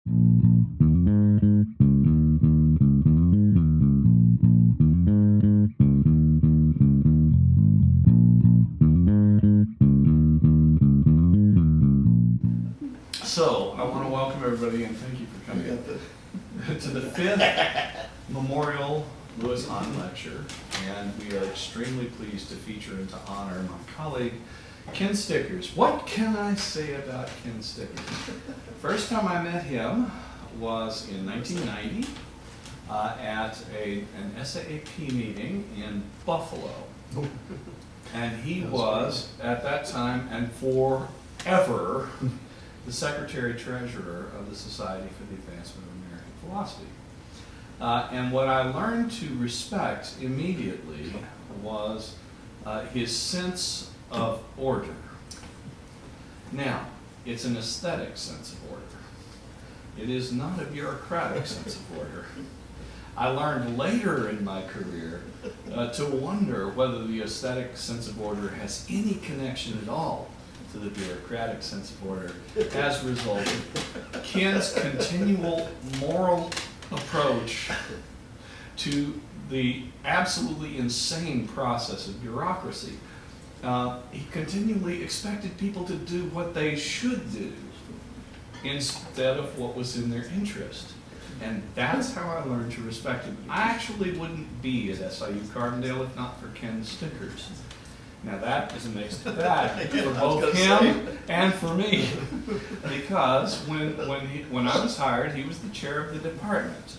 So, I want to welcome everybody and thank you for coming to the 5th Memorial Lewis Hahn Lecture. And we are extremely pleased to feature and to honor my colleague, Ken Stickers. What can I say about Ken Stickers? First time I met him was in 1990 at an SAAP meeting in Buffalo. And he was, at that time and forever, the Secretary-Treasurer of the Society for the Advancement of American Philosophy. And what I learned to respect immediately was his sense of order. Now, it's an aesthetic sense of order. It is not a bureaucratic sense of order. I learned later in my career to wonder whether the aesthetic sense of order has any connection at all to the bureaucratic sense of order as a result of Ken's continual moral approach to the absolutely insane process of bureaucracy. He continually expected people to do what they should do instead of what was in their interest. And that's how I learned to respect him. I actually wouldn't be at SIU Carbondale if not for Ken Stickers. Now that is a mixed bag for both him and for me, because when I was hired, he was the chair of the department,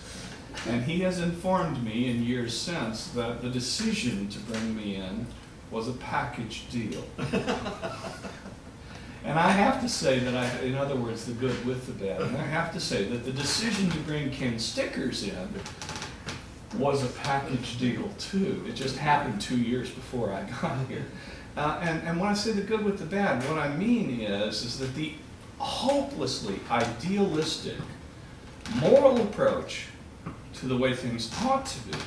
and he has informed me in years since that the decision to bring me in was a package deal. And I have to say that in other words, the good with the bad, and I have to say that the decision to bring Ken Stickers in was a package deal too. It just happened 2 years before I got here. And when I say the good with the bad, what I mean is that the hopelessly idealistic moral approach to the way things ought to be,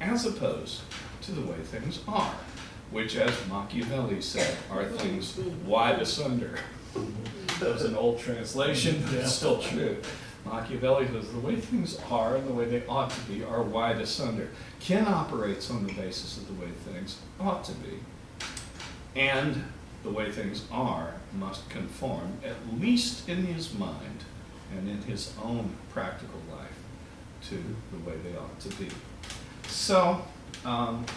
as opposed to the way things are, which, as Machiavelli said, are things wide asunder. That was an old translation, but it's still true. Machiavelli says the way things are and the way they ought to be are wide asunder. Ken operates on the basis of the way things ought to be, and the way things are must conform, at least in his mind and in his own practical life, to the way they ought to be. So,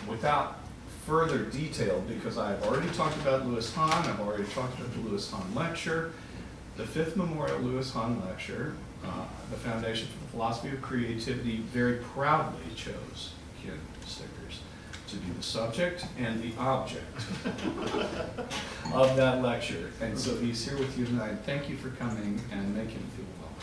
without further detail, because I've already talked about Lewis Hahn, I've already talked about the Lewis Hahn Lecture, the 5th Memorial Lewis Hahn Lecture, the Foundation for the Philosophy of Creativity very proudly chose Ken Stickers to be the subject and the object of that lecture. And so he's here with you tonight. Thank you for coming, and make him feel welcome.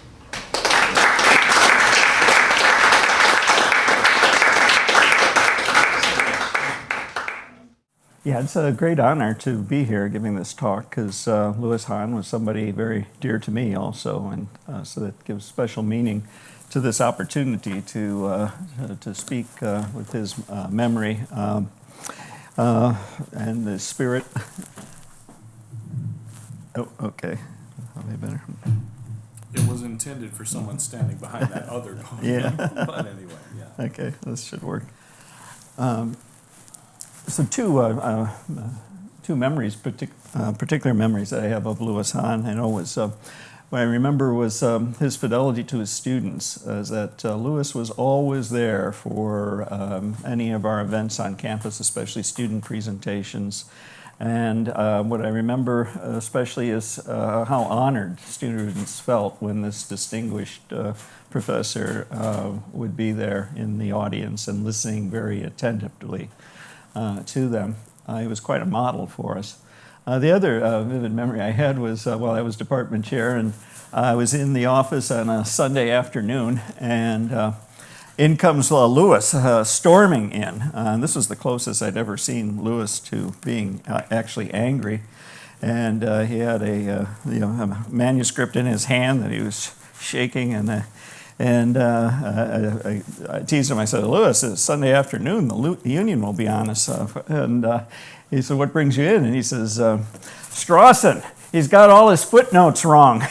Yeah, it's a great honor to be here giving this talk because Lewis Hahn was somebody very dear to me also, and so that gives special meaning to this opportunity to speak with his memory and the spirit. Oh, okay. Probably better. It was intended for someone standing behind that other podium. Yeah. But anyway, yeah. Okay, this should work. So two memories, particular memories that I have of Lewis Hahn. I know was what I remember was his fidelity to his students. Is that Lewis was always there for any of our events on campus, especially student presentations. And what I remember especially is how honored students felt when this distinguished professor would be there in the audience and listening very attentively to them. He was quite a model for us. The other vivid memory I had was while I was department chair, and I was in the office on a Sunday afternoon, and in comes Lewis storming in. This was the closest I'd ever seen Lewis to being actually angry. And he had a manuscript in his hand that he was shaking, and I teased him. I said, "Lewis, it's Sunday afternoon. The union will be on us." And he said, "What brings you in?" And he says, "Strawson, he's got all his footnotes wrong."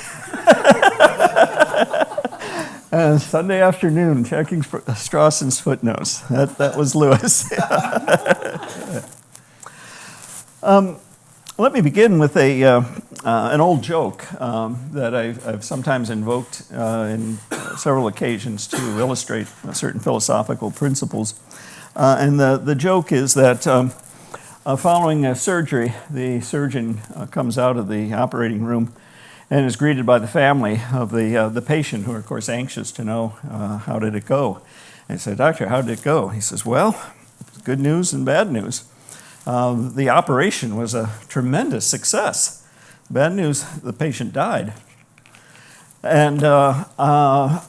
Sunday afternoon, checking Strawson's footnotes. That was Lewis. Let me begin with an old joke that I've sometimes invoked in several occasions to illustrate certain philosophical principles. And the joke is that following a surgery, the surgeon comes out of the operating room and is greeted by the family of the patient, who are, of course, anxious to know how did it go. And they say, "Doctor, how did it go?" He says, "Well, good news and bad news. The operation was a tremendous success. Bad news, the patient died." And I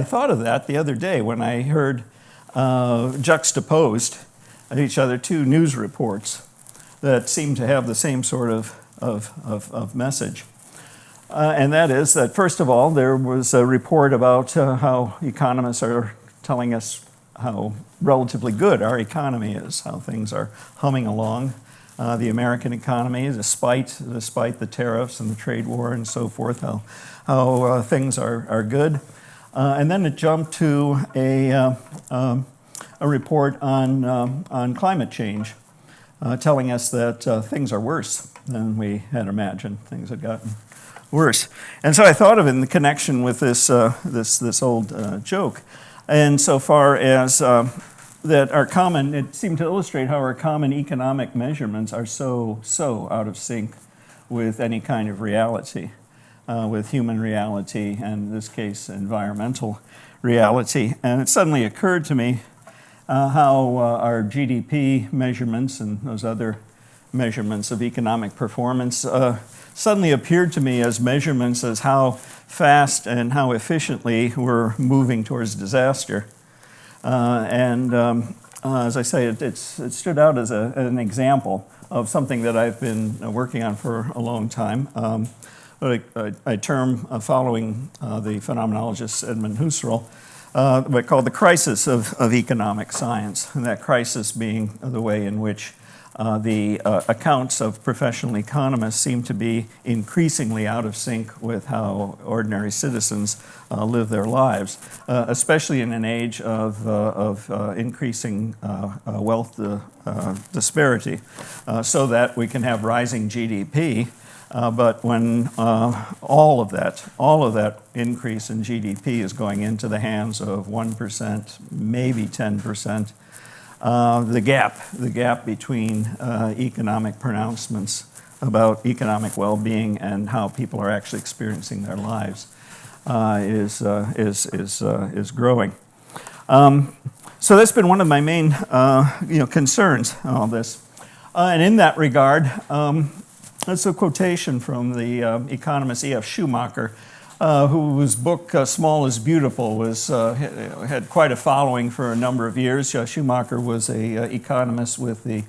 thought of that the other day when I heard juxtaposed at each other two news reports that seemed to have the same sort of message. And that is that, first of all, there was a report about how economists are telling us how relatively good our economy is, how things are humming along. The American economy, despite the tariffs and the trade war and so forth, how things are good. And then it jumped to a report on climate change, telling us that things are worse than we had imagined. Things had gotten worse. And so I thought of it in the connection with this old joke. And so far as that it seemed to illustrate how our common economic measurements are so out of sync with any kind of reality, with human reality, and in this case, environmental reality. And it suddenly occurred to me how our GDP measurements and those other measurements of economic performance suddenly appeared to me as measurements as how fast and how efficiently we're moving towards disaster. As I say, it stood out as an example of something that I've been working on for a long time. I term, following the phenomenologist Edmund Husserl, what called the crisis of economic science, and that crisis being the way in which the accounts of professional economists seem to be increasingly out of sync with how ordinary citizens live their lives, especially in an age of increasing wealth disparity, so that we can have rising GDP. But when all of that increase in GDP is going into the hands of 1%, maybe 10%, the gap between economic pronouncements about economic well-being and how people are actually experiencing their lives is growing. So that's been one of my main concerns in all this. And in that regard, that's a quotation from the economist E.F. Schumacher, whose book Small is Beautiful had quite a following for a number of years. Schumacher was an economist with the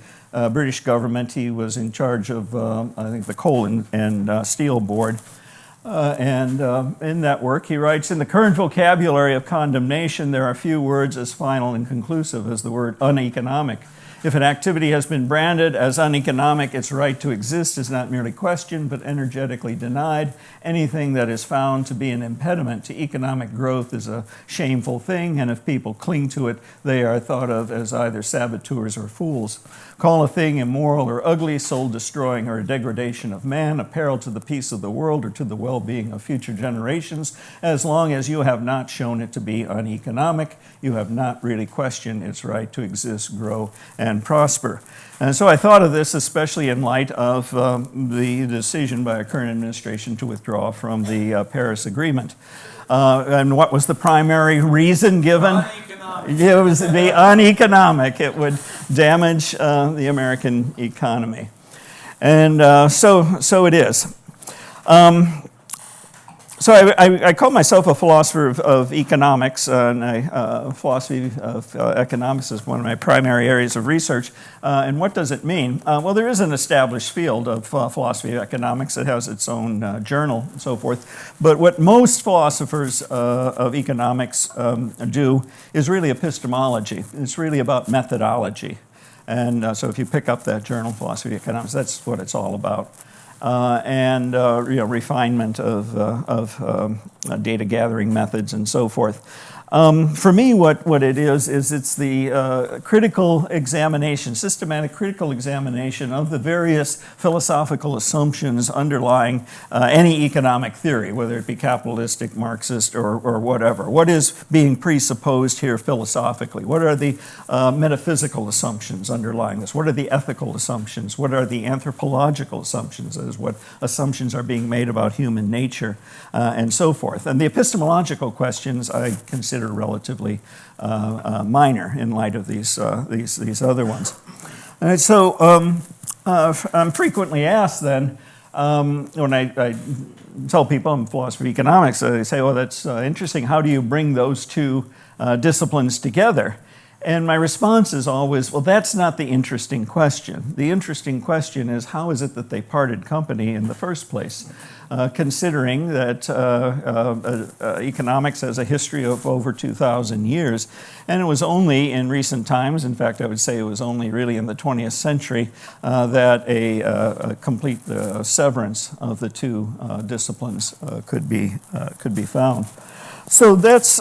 British government. He was in charge of, I think, the Coal and Steel Board. And in that work, he writes, "In the current vocabulary of condemnation, there are few words as final and conclusive as the word uneconomic. If an activity has been branded as uneconomic, its right to exist is not merely questioned, but energetically denied. Anything that is found to be an impediment to economic growth is a shameful thing, and if people cling to it, they are thought of as either saboteurs or fools. Call a thing immoral or ugly, soul-destroying, or a degradation of man, a peril to the peace of the world or to the well-being of future generations. As long as you have not shown it to be uneconomic, you have not really questioned its right to exist, grow, and prosper." And so I thought of this especially in light of the decision by our current administration to withdraw from the Paris Agreement. And what was the primary reason given? It was the uneconomic. It would damage the American economy. And so it is. So I call myself a philosopher of economics, and philosophy of economics is one of my primary areas of research. And what does it mean? Well, there is an established field of philosophy of economics that has its own journal and so forth. But what most philosophers of economics do is really epistemology. It's really about methodology. And so if you pick up that journal, Philosophy of Economics, that's what it's all about. and refinement of data gathering methods and so forth. For me, what it is it's the critical examination, systematic critical examination of the various philosophical assumptions underlying any economic theory, whether it be capitalistic, Marxist, or whatever. What is being presupposed here philosophically? What are the metaphysical assumptions underlying this? What are the ethical assumptions? What are the anthropological assumptions? That is, what assumptions are being made about human nature, and so forth. And the epistemological questions I consider relatively minor in light of these other ones. And so I'm frequently asked then, when I tell people in philosophy of economics, they say, well, that's interesting. How do you bring those two disciplines together? And my response is always, well, that's not the interesting question. The interesting question is, how is it that they parted company in the first place? Considering that economics has a history of over 2,000 years, and it was only in recent times, in fact, I would say it was only really in the 20th century, that a complete severance of the two disciplines could be found. So that's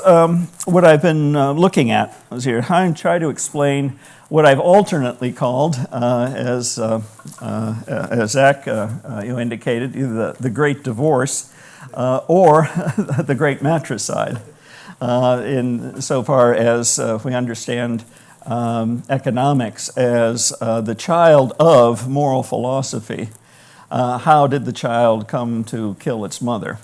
what I've been looking at here. I try to explain what I've alternately called, as Zach indicated, either the Great Divorce or the Great Matricide, in so far as we understand economics as the child of moral philosophy. How did the child come to kill its mother?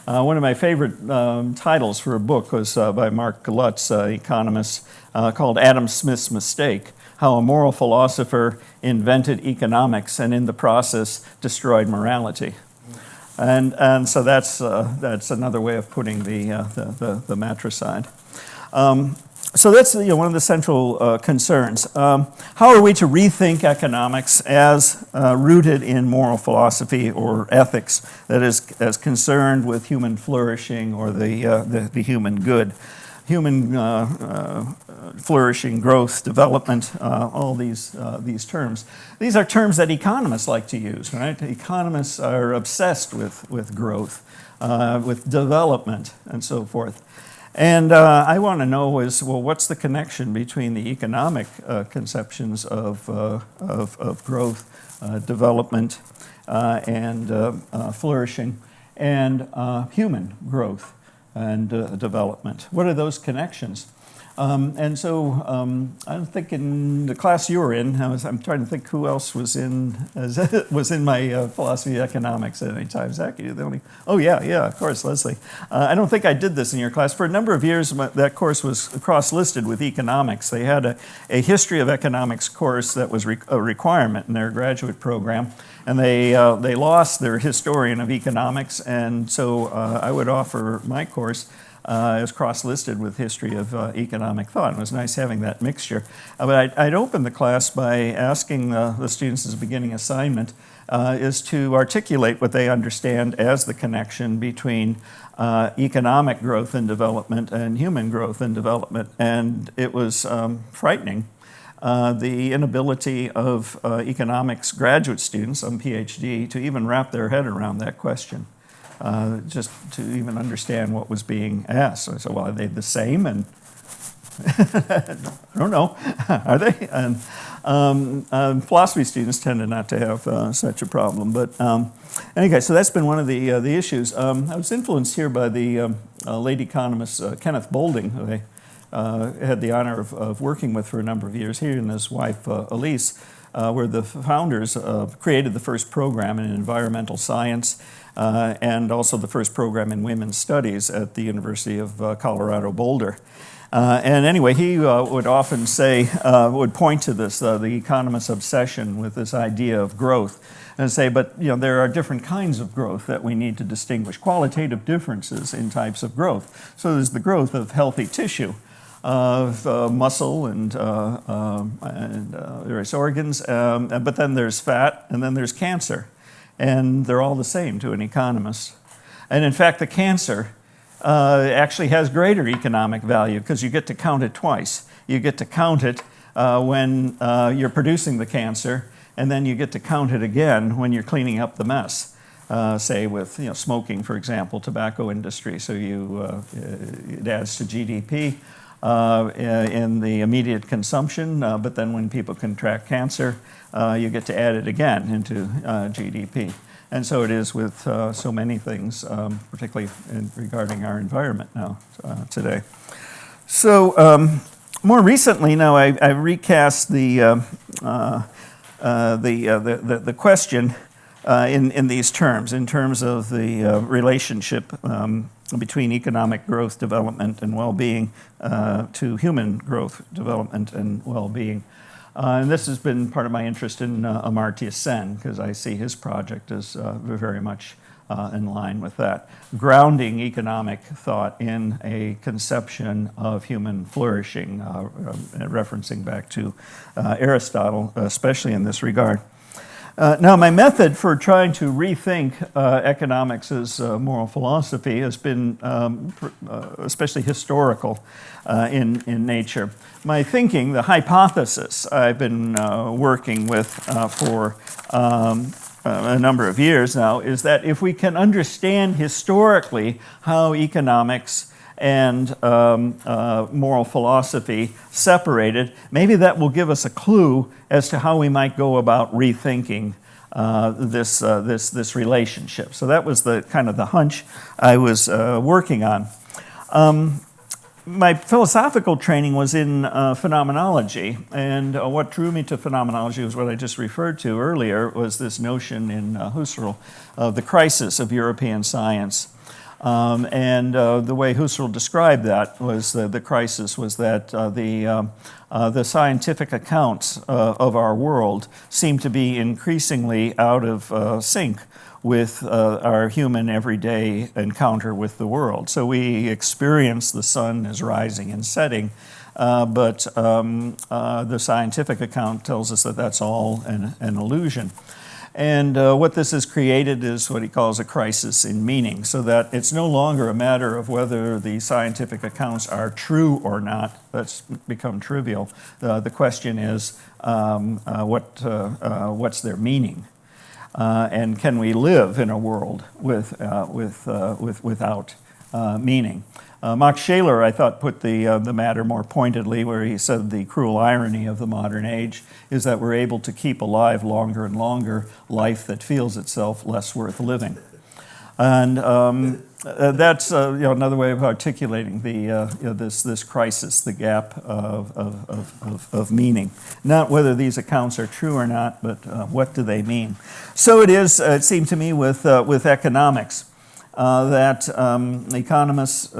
One of my favorite titles for a book was by Mark Lutz, economist, called Adam Smith's Mistake: How a Moral Philosopher Invented Economics and in the Process Destroyed Morality. And so that's another way of putting the matricide. So that's one of the central concerns. How are we to rethink economics as rooted in moral philosophy or ethics, that is, as concerned with human flourishing or the human good? Human flourishing, growth, development, all these terms. These are terms that economists like to use, right? Economists are obsessed with growth, with development, and so forth. And I want to know is, well, what's the connection between the economic conceptions of growth, development, and flourishing, and human growth and development? What are those connections? And so I'm thinking the class you were in, I'm trying to think who else was in my philosophy of economics at any time. Zach, you're the only. Oh yeah, of course, Leslie. I don't think I did this in your class. For a number of years, that course was cross-listed with economics. They had a history of economics course that was a requirement in their graduate program, and they lost their historian of economics, and so I would offer my course as cross-listed with history of economic thought. It was nice having that mixture. But I'd open the class by asking the students as a beginning assignment is to articulate what they understand as the connection between economic growth and development and human growth and development. And it was frightening. The inability of economics graduate students, some PhD, to even wrap their head around that question. Just to even understand what was being asked. So I said, well, are they the same? And I don't know. Are they? And philosophy students tended not to have such a problem. But anyway, so that's been one of the issues. I was influenced here by the late economist Kenneth Boulding, who I had the honor of working with for a number of years, he and his wife Elise. Were the founders created the first program in environmental science and also the first program in women's studies at the University of Colorado Boulder. And anyway, he would often say, would point to this, the economist's obsession with this idea of growth, and say, but there are different kinds of growth that we need to distinguish, qualitative differences in types of growth. So there's the growth of healthy tissue, of muscle and various organs, but then there's fat, and then there's cancer. And they're all the same to an economist. And in fact, the cancer actually has greater economic value because you get to count it twice. You get to count it when you're producing the cancer, and then you get to count it again when you're cleaning up the mess. Say with smoking, for example, tobacco industry. So it adds to GDP in the immediate consumption, but then when people contract cancer, you get to add it again into GDP. And so it is with so many things, particularly regarding our environment now today. So more recently, now I recast the question in these terms, in terms of the relationship between economic growth, development, and well-being to human growth, development, and well-being. And this has been part of my interest in Amartya Sen, because I see his project as very much in line with that, grounding economic thought in a conception of human flourishing, referencing back to Aristotle, especially in this regard. Now, my method for trying to rethink economics as moral philosophy has been especially historical in nature. My thinking, the hypothesis I've been working with for a number of years now, is that if we can understand historically how economics and moral philosophy separated, maybe that will give us a clue as to how we might go about rethinking this relationship. So that was the kind of the hunch I was working on. My philosophical training was in phenomenology, and what drew me to phenomenology was what I just referred to earlier, was this notion in Husserl of the crisis of European science. And the way Husserl described that was the crisis was that the scientific accounts of our world seem to be increasingly out of sync with our human everyday encounter with the world. So we experience the sun as rising and setting, but the scientific account tells us that that's all an illusion. And what this has created is what he calls a crisis in meaning, so that it's no longer a matter of whether the scientific accounts are true or not. That's become trivial. The question is, what's their meaning? And can we live in a world without meaning? Max Scheler, I thought, put the matter more pointedly, where he said the cruel irony of the modern age is that we're able to keep alive longer and longer life that feels itself less worth living. And that's another way of articulating this crisis, the gap of meaning. Not whether these accounts are true or not, but what do they mean? So it seemed to me with economics. That economists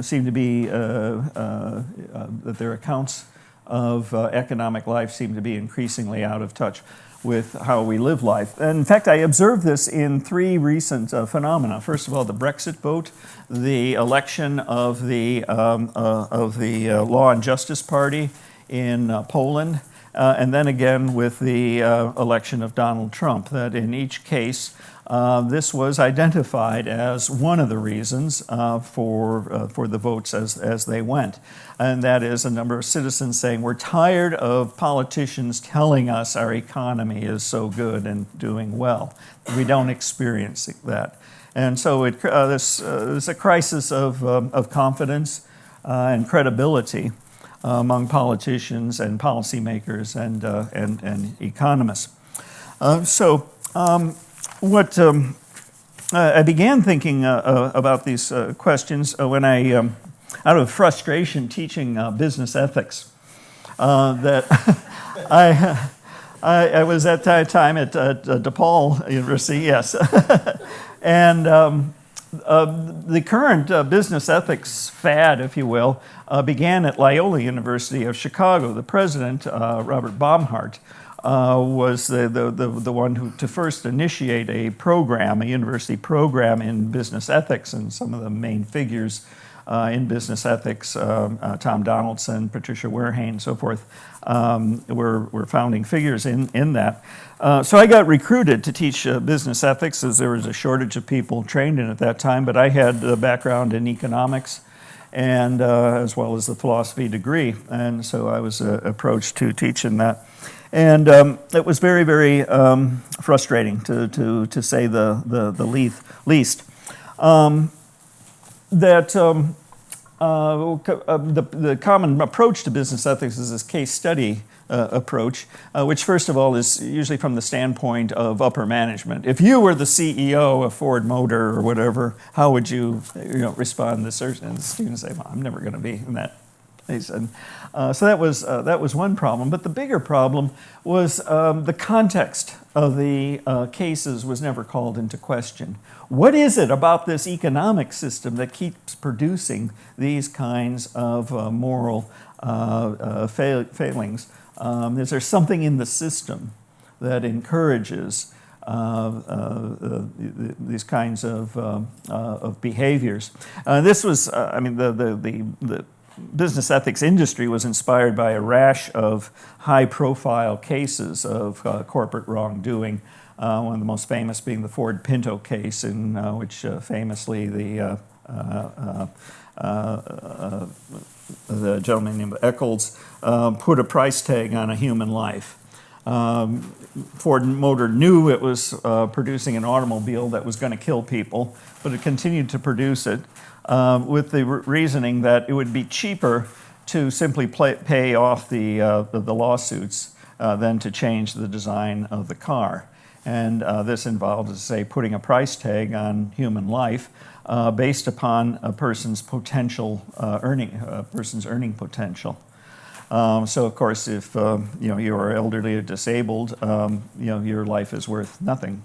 seem to be, that their accounts of economic life seem to be increasingly out of touch with how we live life. And in fact, I observed this in three recent phenomena. First of all, the Brexit vote, the election of the Law and Justice Party in Poland, and then again with the election of Donald Trump, that in each case, this was identified as one of the reasons for the votes as they went. And that is a number of citizens saying, we're tired of politicians telling us our economy is so good and doing well. We don't experience that. And so this is a crisis of confidence and credibility among politicians and policymakers and economists. What I began thinking about these questions when I, out of frustration teaching business ethics, that I was at that time at DePaul University, yes, and the current business ethics fad, if you will, began at Loyola University of Chicago. The president, Robert Baumhart, was the one who to first initiate a program, a university program in business ethics, and some of the main figures in business ethics, Tom Donaldson, Patricia Werhane, and so forth, were founding figures in that. So I got recruited to teach business ethics, as there was a shortage of people trained in it at that time, but I had a background in economics and as well as the philosophy degree, and so I was approached to teach in that. And it was very, very frustrating, to say the least. The common approach to business ethics is this case study approach, which first of all is usually from the standpoint of upper management. If you were the CEO of Ford Motor or whatever, how would you respond to certain? And the students say, well, I'm never going to be in that place. And so that was one problem. But the bigger problem was the context of the cases was never called into question. What is it about this economic system that keeps producing these kinds of moral failings? Is there something in the system that encourages these kinds of behaviors? This was, the business ethics industry was inspired by a rash of high-profile cases of corporate wrongdoing. One of the most famous being the Ford Pinto case, in which famously the gentleman named Eccles put a price tag on a human life. Ford Motor knew it was producing an automobile that was going to kill people, but it continued to produce it with the reasoning that it would be cheaper to simply pay off the lawsuits than to change the design of the car. And this involved, as I say, putting a price tag on human life based upon a person's potential earning potential. So, of course, if you are elderly or disabled, your life is worth nothing,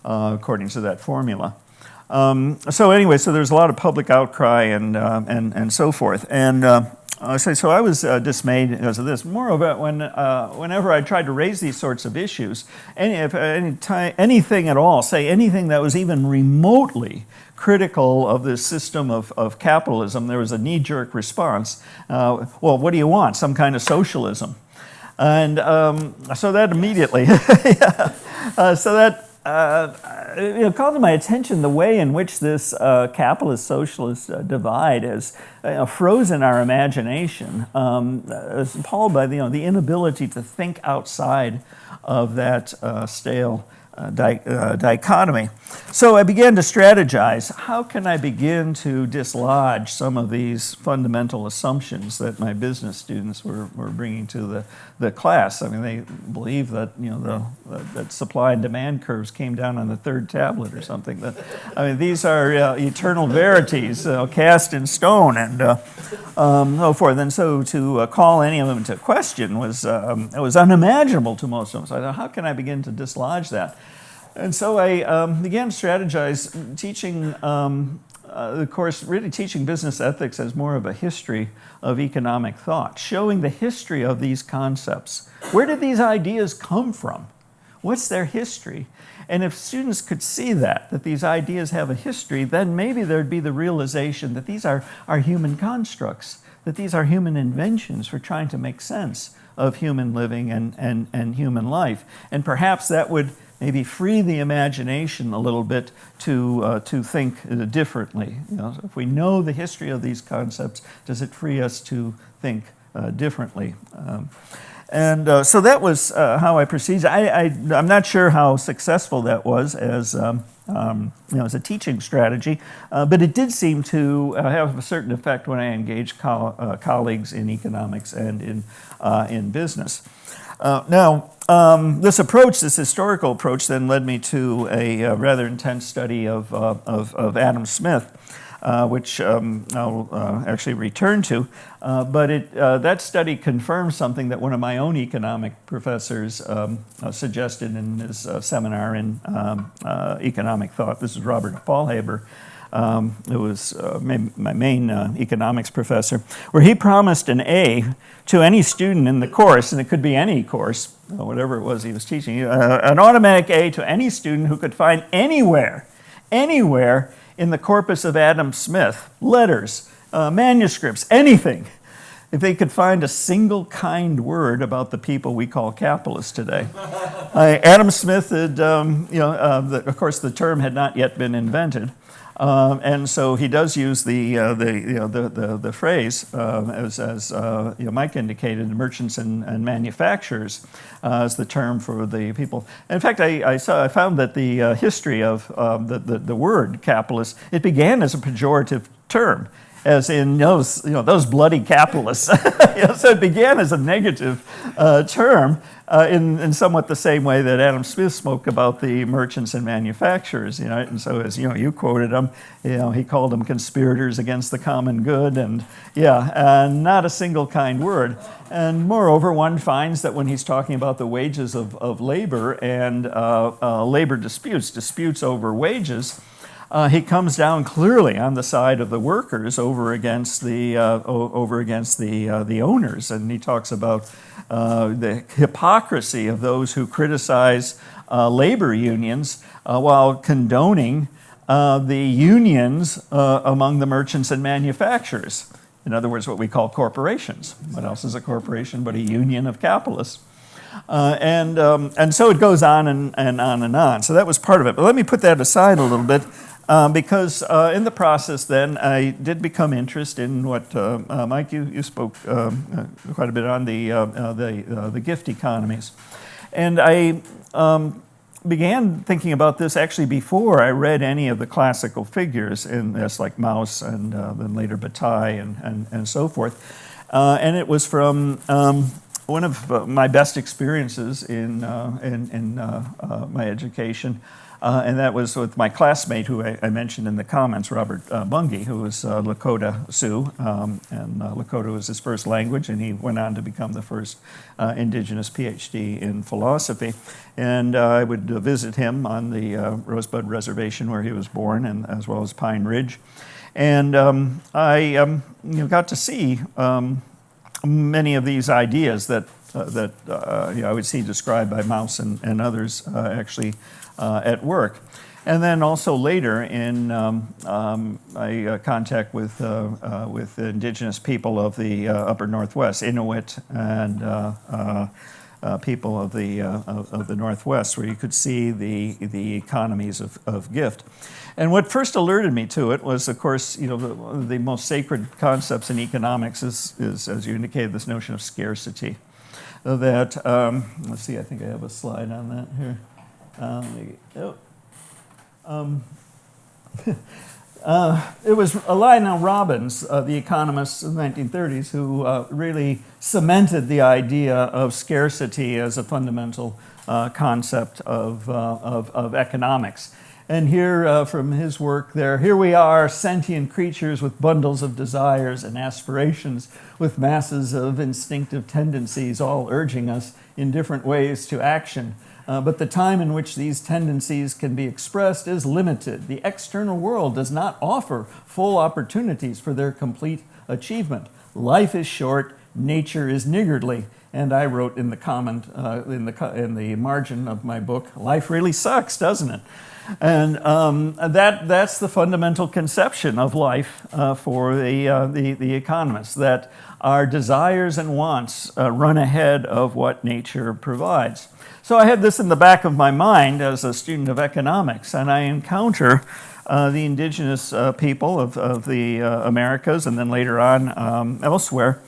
according to that formula. So anyway, so there's a lot of public outcry and so forth. And so I was dismayed because of this. Moreover, whenever I tried to raise these sorts of issues, anything at all, say anything that was even remotely critical of this system of capitalism, there was a knee-jerk response. Well, what do you want? Some kind of socialism? And so that immediately, it called to my attention the way in which this capitalist-socialist divide has frozen our imagination, appalled by the inability to think outside of that stale dichotomy. So I began to strategize. How can I begin to dislodge some of these fundamental assumptions that my business students were bringing to the class? I mean, they believe that that supply and demand curves came down on the third tablet or something. These are eternal verities cast in stone and so forth. And so to call any of them into question was unimaginable to most of them. So I thought, how can I begin to dislodge that? And so I began to strategize, teaching the course, really teaching business ethics as more of a history of economic thought, showing the history of these concepts. Where did these ideas come from? What's their history? And if students could see that these ideas have a history, then maybe there'd be the realization that these are human constructs, that these are human inventions for trying to make sense of human living and human life. And perhaps that would maybe free the imagination a little bit to think differently. If we know the history of these concepts, does it free us to think differently? So that was how I proceeded. I'm not sure how successful that was as a teaching strategy, but it did seem to have a certain effect when I engaged colleagues in economics and in business. This approach, this historical approach, then led me to a rather intense study of Adam Smith, which I'll actually return to. But that study confirms something that one of my own economic professors suggested in his seminar in economic thought. This is Robert Faulhaber. It was my main economics professor, where he promised an A to any student in the course, and it could be any course, whatever it was he was teaching, an automatic A to any student who could find anywhere in the corpus of Adam Smith, letters, manuscripts, anything, if they could find a single kind word about the people we call capitalists today. Adam Smith had, of course, the term had not yet been invented. And so he does use the phrase, as Mike indicated, merchants and manufacturers, as the term for the people. In fact, I found that the history of the word capitalist, it began as a pejorative term, as in those bloody capitalists. So it began as a negative term in somewhat the same way that Adam Smith spoke about the merchants and manufacturers. And so as you quoted him, he called them conspirators against the common good, and not a single kind word. And moreover, one finds that when he's talking about the wages of labor and labor disputes over wages, he comes down clearly on the side of the workers over against the owners, and he talks about the hypocrisy of those who criticize labor unions while condoning the unions among the merchants and manufacturers. In other words, what we call corporations. What else is a corporation but a union of capitalists? And so it goes on and on and on. So that was part of it. But let me put that aside a little bit. Because in the process then, I did become interested in what, Mike, you spoke quite a bit on the gift economies. And I began thinking about this actually before I read any of the classical figures in this, like Mauss and then later Bataille and so forth. And it was from one of my best experiences in my education. And that was with my classmate, who I mentioned in the comments, Robert Bungay, who was Lakota Sioux, and Lakota was his first language, and he went on to become the first indigenous PhD in philosophy. And I would visit him on the Rosebud Reservation where he was born, and as well as Pine Ridge. And I got to see many of these ideas that I would see described by Mauss and others actually at work. And then also later in my contact with indigenous people of the upper Northwest, Inuit and people of the Northwest, where you could see the economies of gift. And what first alerted me to it was, of course, one of the most sacred concepts in economics is, as you indicated, this notion of scarcity. That, let's see, I think I have a slide on that here. It was Lionel Robbins, the economist in the 1930s, who really cemented the idea of scarcity as a fundamental concept of economics. And here, from his work there, here we are, sentient creatures with bundles of desires and aspirations, with masses of instinctive tendencies, all urging us in different ways to action. But the time in which these tendencies can be expressed is limited. The external world does not offer full opportunities for their complete achievement. Life is short, nature is niggardly. And I wrote in the comment, in the margin of my book, life really sucks, doesn't it? And that's the fundamental conception of life for the economists, that our desires and wants run ahead of what nature provides. So I had this in the back of my mind as a student of economics, and I encounter the indigenous people of the Americas and then later on elsewhere,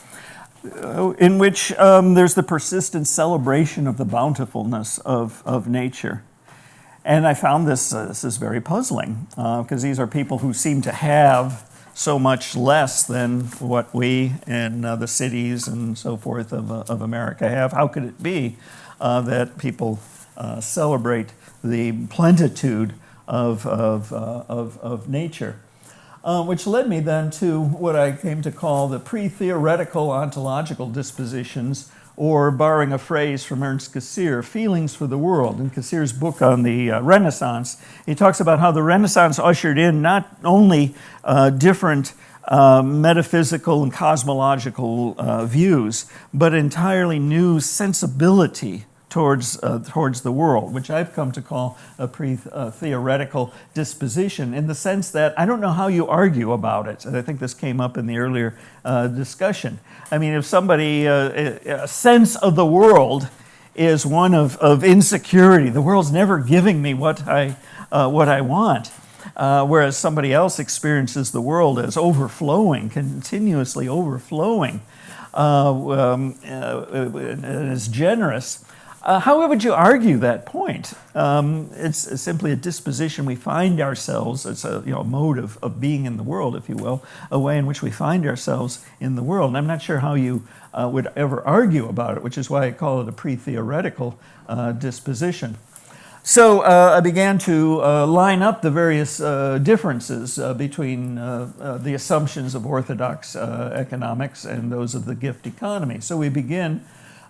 in which there's the persistent celebration of the bountifulness of nature. And I found this is very puzzling, because these are people who seem to have so much less than what we in the cities and so forth of America have. How could it be that people celebrate the plenitude of nature? Which led me then to what I came to call the pre-theoretical ontological dispositions, or, borrowing a phrase from Ernst Cassirer, feelings for the world. In Cassirer's book on the Renaissance, he talks about how the Renaissance ushered in not only different metaphysical and cosmological views, but entirely new sensibility towards the world, which I've come to call a pre-theoretical disposition, in the sense that I don't know how you argue about it. And I think this came up in the earlier discussion. I mean, if somebody, a sense of the world is one of insecurity, the world's never giving me what I want, whereas somebody else experiences the world as overflowing, continuously overflowing, and is generous. How would you argue that point? It's simply a disposition we find ourselves. It's a mode of being in the world, if you will, a way in which we find ourselves in the world. And I'm not sure how you would ever argue about it, which is why I call it a pre-theoretical disposition. So I began to line up the various differences between the assumptions of orthodox economics and those of the gift economy. So we begin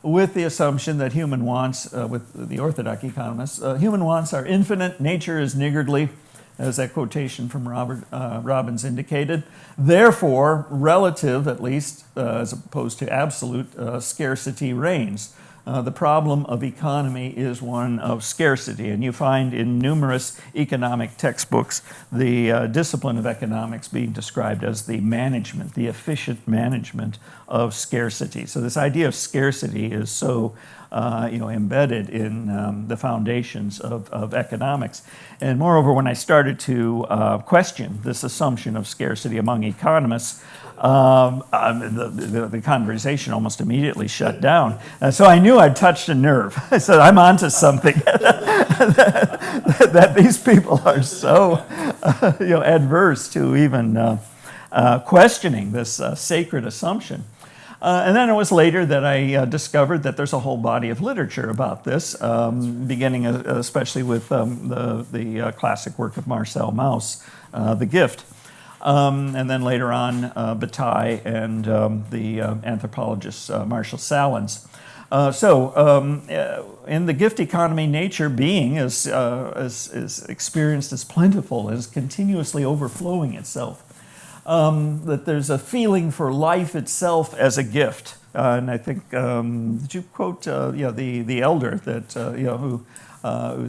with the assumption that human wants, with the orthodox economists, human wants are infinite, nature is niggardly, as that quotation from Robbins indicated. Therefore, relative, at least, as opposed to absolute, scarcity reigns. The problem of economy is one of scarcity, and you find in numerous economic textbooks the discipline of economics being described as the management, the efficient management of scarcity. So this idea of scarcity is so embedded in the foundations of economics. And moreover, when I started to question this assumption of scarcity among economists, the conversation almost immediately shut down. So I knew I'd touched a nerve. I said, I'm onto something. that these people are so adverse to even questioning this sacred assumption. And then it was later that I discovered that there's a whole body of literature about this, beginning especially with the classic work of Marcel Mauss, The Gift. And then later on, Bataille and the anthropologist Marshall Sahlins. In the gift economy, nature being is experienced as plentiful, as continuously overflowing itself. That there's a feeling for life itself as a gift. And I think, did you quote the elder that who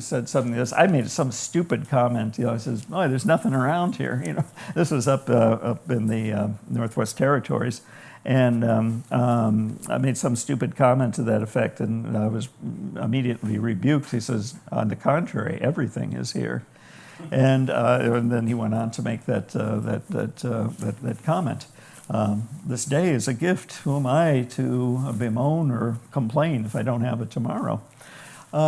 said something like this? I made some stupid comment. He says, "Oh, there's nothing around here." This was up in the Northwest Territories, and I made some stupid comment to that effect, and I was immediately rebuked. He says, "On the contrary, everything is here." And then he went on to make that comment. This day is a gift. Who am I to bemoan or complain if I don't have it tomorrow?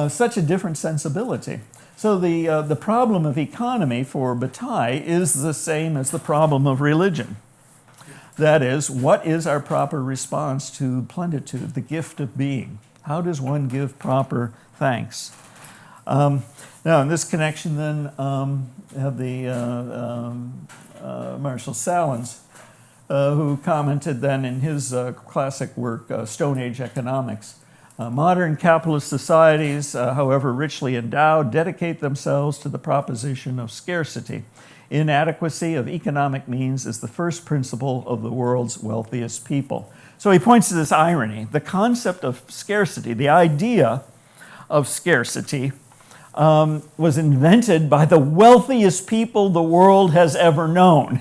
Such a different sensibility. So the problem of economy for Bataille is the same as the problem of religion. That is, what is our proper response to plenitude, the gift of being? How does one give proper thanks? Now, in this connection, then, have the Marshall Sahlins, who commented then in his classic work, Stone Age Economics. Modern capitalist societies, however richly endowed, dedicate themselves to the proposition of scarcity. Inadequacy of economic means is the first principle of the world's wealthiest people. So he points to this irony. The concept of scarcity, the idea of scarcity, was invented by the wealthiest people the world has ever known.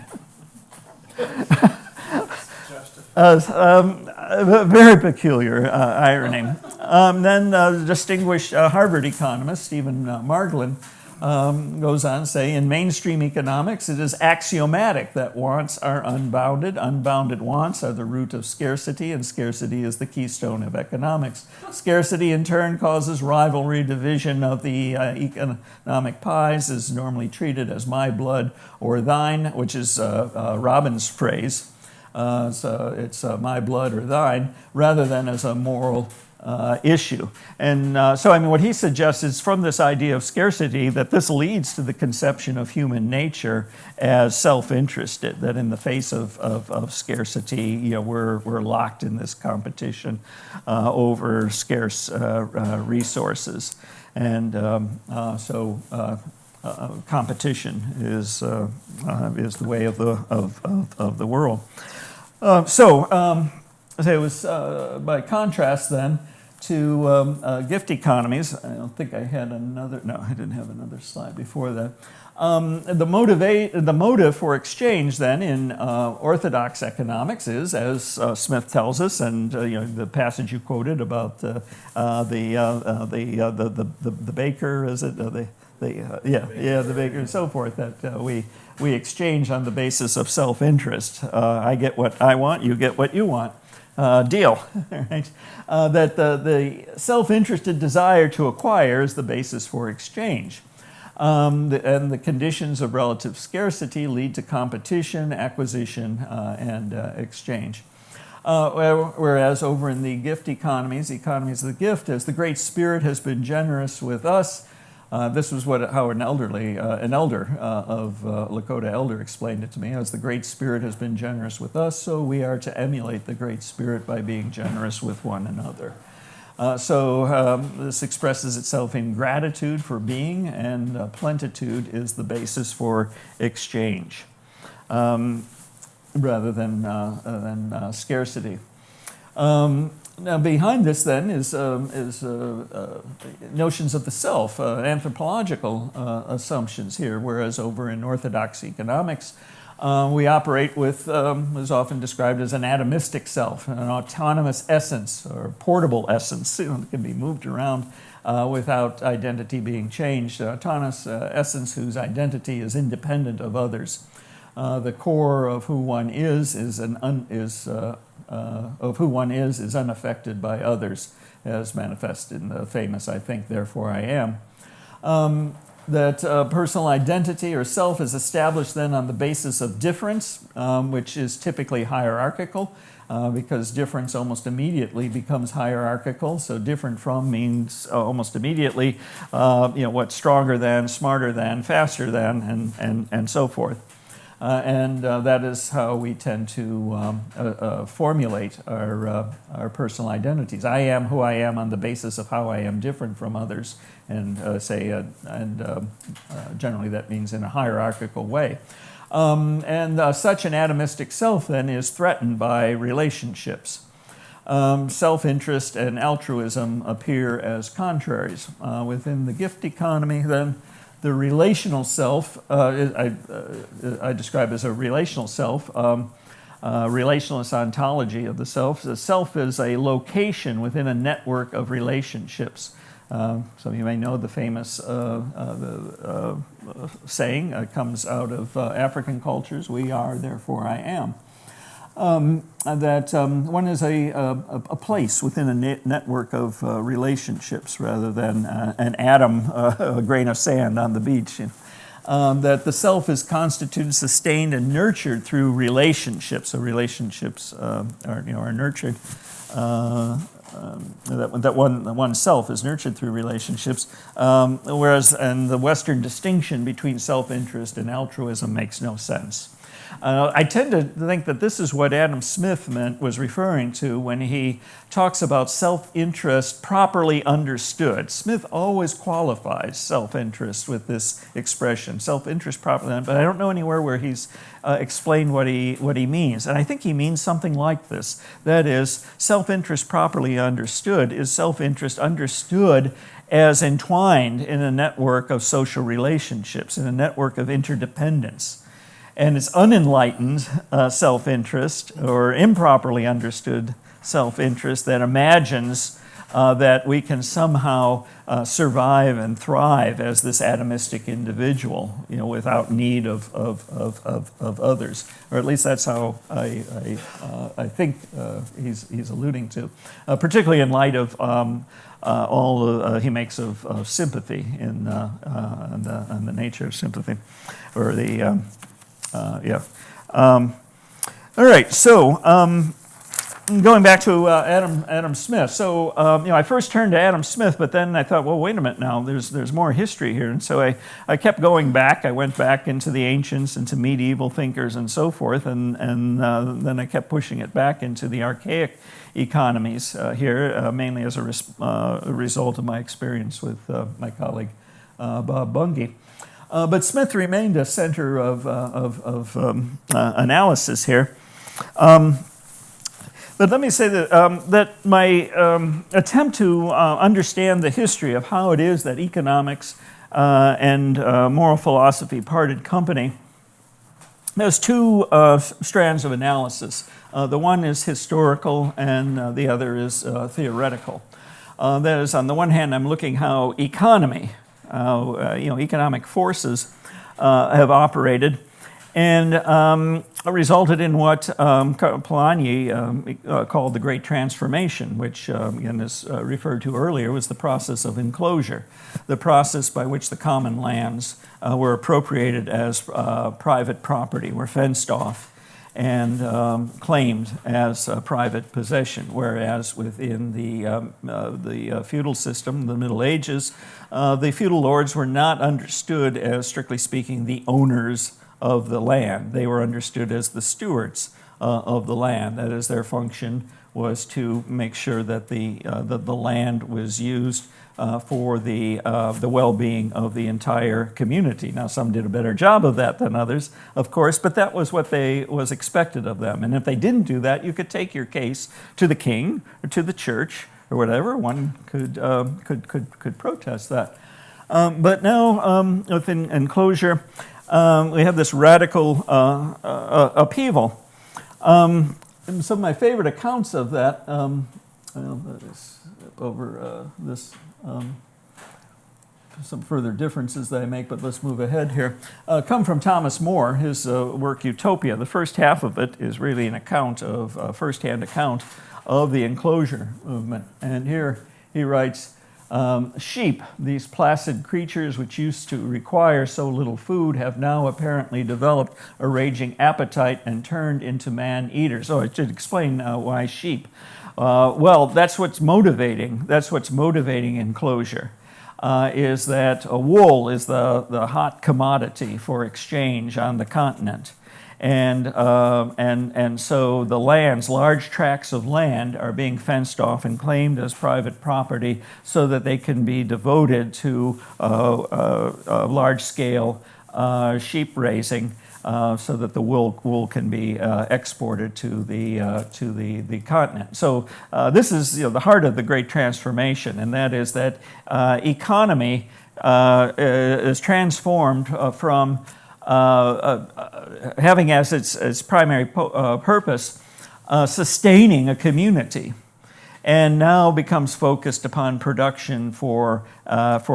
Very peculiar irony. Then the distinguished Harvard economist Stephen Margolin goes on to say, in mainstream economics, it is axiomatic that wants are unbounded. Unbounded wants are the root of scarcity, and scarcity is the keystone of economics. Scarcity, in turn, causes rivalry. Division of the economic pies is normally treated as my blood or thine, which is Robbins' phrase. So it's my blood or thine, rather than as a moral issue. And what he suggests is from this idea of scarcity that this leads to the conception of human nature as self-interested, that in the face of scarcity, we're locked in this competition over scarce resources. And competition is the way of the world. It was by contrast then to gift economies. I don't think I had another. No, I didn't have another slide before that. The motive for exchange then in orthodox economics is, as Smith tells us, and the passage you quoted about the baker, is it the baker and so forth, that we exchange on the basis of self-interest. I get what I want, you get what you want. Deal. Right? That the self-interested desire to acquire is the basis for exchange. And the conditions of relative scarcity lead to competition, acquisition, and exchange. Whereas over in the gift economies, the economies of the gift, as the Great Spirit has been generous with us, this was how an elder of Lakota elder explained it to me. As the Great Spirit has been generous with us, so we are to emulate the Great Spirit by being generous with one another. So this expresses itself in gratitude for being, and plenitude is the basis for exchange, rather than scarcity. Now, behind this then is notions of the self, anthropological assumptions here, whereas over in Orthodox economics, we operate with what is often described as an atomistic self, an autonomous essence or portable essence that can be moved around without identity being changed, an autonomous essence whose identity is independent of others. The core of who one is unaffected by others, as manifested in the famous "I think, therefore I am." That personal identity or self is established then on the basis of difference, which is typically hierarchical, because difference almost immediately becomes hierarchical. So different from means almost immediately, what's stronger than, smarter than, faster than, and so forth. And that is how we tend to formulate our personal identities. I am who I am on the basis of how I am different from others, and generally that means in a hierarchical way. Such an atomistic self then is threatened by relationships. Self-interest and altruism appear as contraries. Within the gift economy then, the relational self, I describe as a relational self, relationalist ontology of the self. The self is a location within a network of relationships. Some of you may know the famous saying, comes out of African cultures, "We are, therefore I am." That one is a place within a network of relationships rather than an atom, a grain of sand on the beach. That the self is constituted, sustained, and nurtured through relationships. So relationships are nurtured. That one self is nurtured through relationships, whereas the Western distinction between self-interest and altruism makes no sense. I tend to think that this is what Adam Smith was referring to when he talks about self-interest properly understood. Smith always qualifies self-interest with this expression, self-interest properly, but I don't know anywhere where he's explained what he means. And I think he means something like this. That is, self-interest properly understood is self-interest understood as entwined in a network of social relationships, in a network of interdependence. And it's unenlightened self-interest or improperly understood self-interest that imagines that we can somehow survive and thrive as this atomistic individual, without need of others. Or at least that's how I think he's alluding to, particularly in light of all he makes of sympathy and the nature of sympathy, or the all right, so going back to Adam Smith. So, I first turned to Adam Smith, but then I thought, well, wait a minute now, there's more history here. And so I kept going back. I went back into the ancients, into medieval thinkers and so forth, and then I kept pushing it back into the archaic economies here, mainly as a result of my experience with my colleague Bob Bungay. But Smith remained a center of analysis here. But let me say that my attempt to understand the history of how it is that economics and moral philosophy parted company, there's two strands of analysis. The one is historical and the other is theoretical. That is, on the one hand, I'm looking how economy economic forces have operated, and resulted in what Polanyi called the Great Transformation, which, again, is referred to earlier, was the process of enclosure, the process by which the common lands were appropriated as private property, were fenced off, and claimed as private possession, whereas within the feudal system, the Middle Ages, the feudal lords were not understood as, strictly speaking, the owners of the land. They were understood as the stewards of the land. That is, their function was to make sure that the land was used for the well-being of the entire community. Now, some did a better job of that than others, of course, but that was what was expected of them. And if they didn't do that, you could take your case to the king or to the church or whatever. One could protest that. But now, with enclosure, we have this radical upheaval. And some of my favorite accounts of that, some further differences that I make, but let's move ahead here, come from Thomas More, his work Utopia. The first half of it is really an account of, first-hand account of the enclosure movement. And here he writes, sheep, these placid creatures which used to require so little food, have now apparently developed a raging appetite and turned into man-eaters. Oh, I should explain why sheep. Well, that's what's motivating. That's what's motivating enclosure. Is that wool is the hot commodity for exchange on the continent. And so the lands, large tracts of land, are being fenced off and claimed as private property so that they can be devoted to large-scale sheep raising, so that the wool can be exported to the continent. So this is the heart of the Great Transformation, and that is that economy is transformed from having as its primary purpose sustaining a community, and now becomes focused upon production for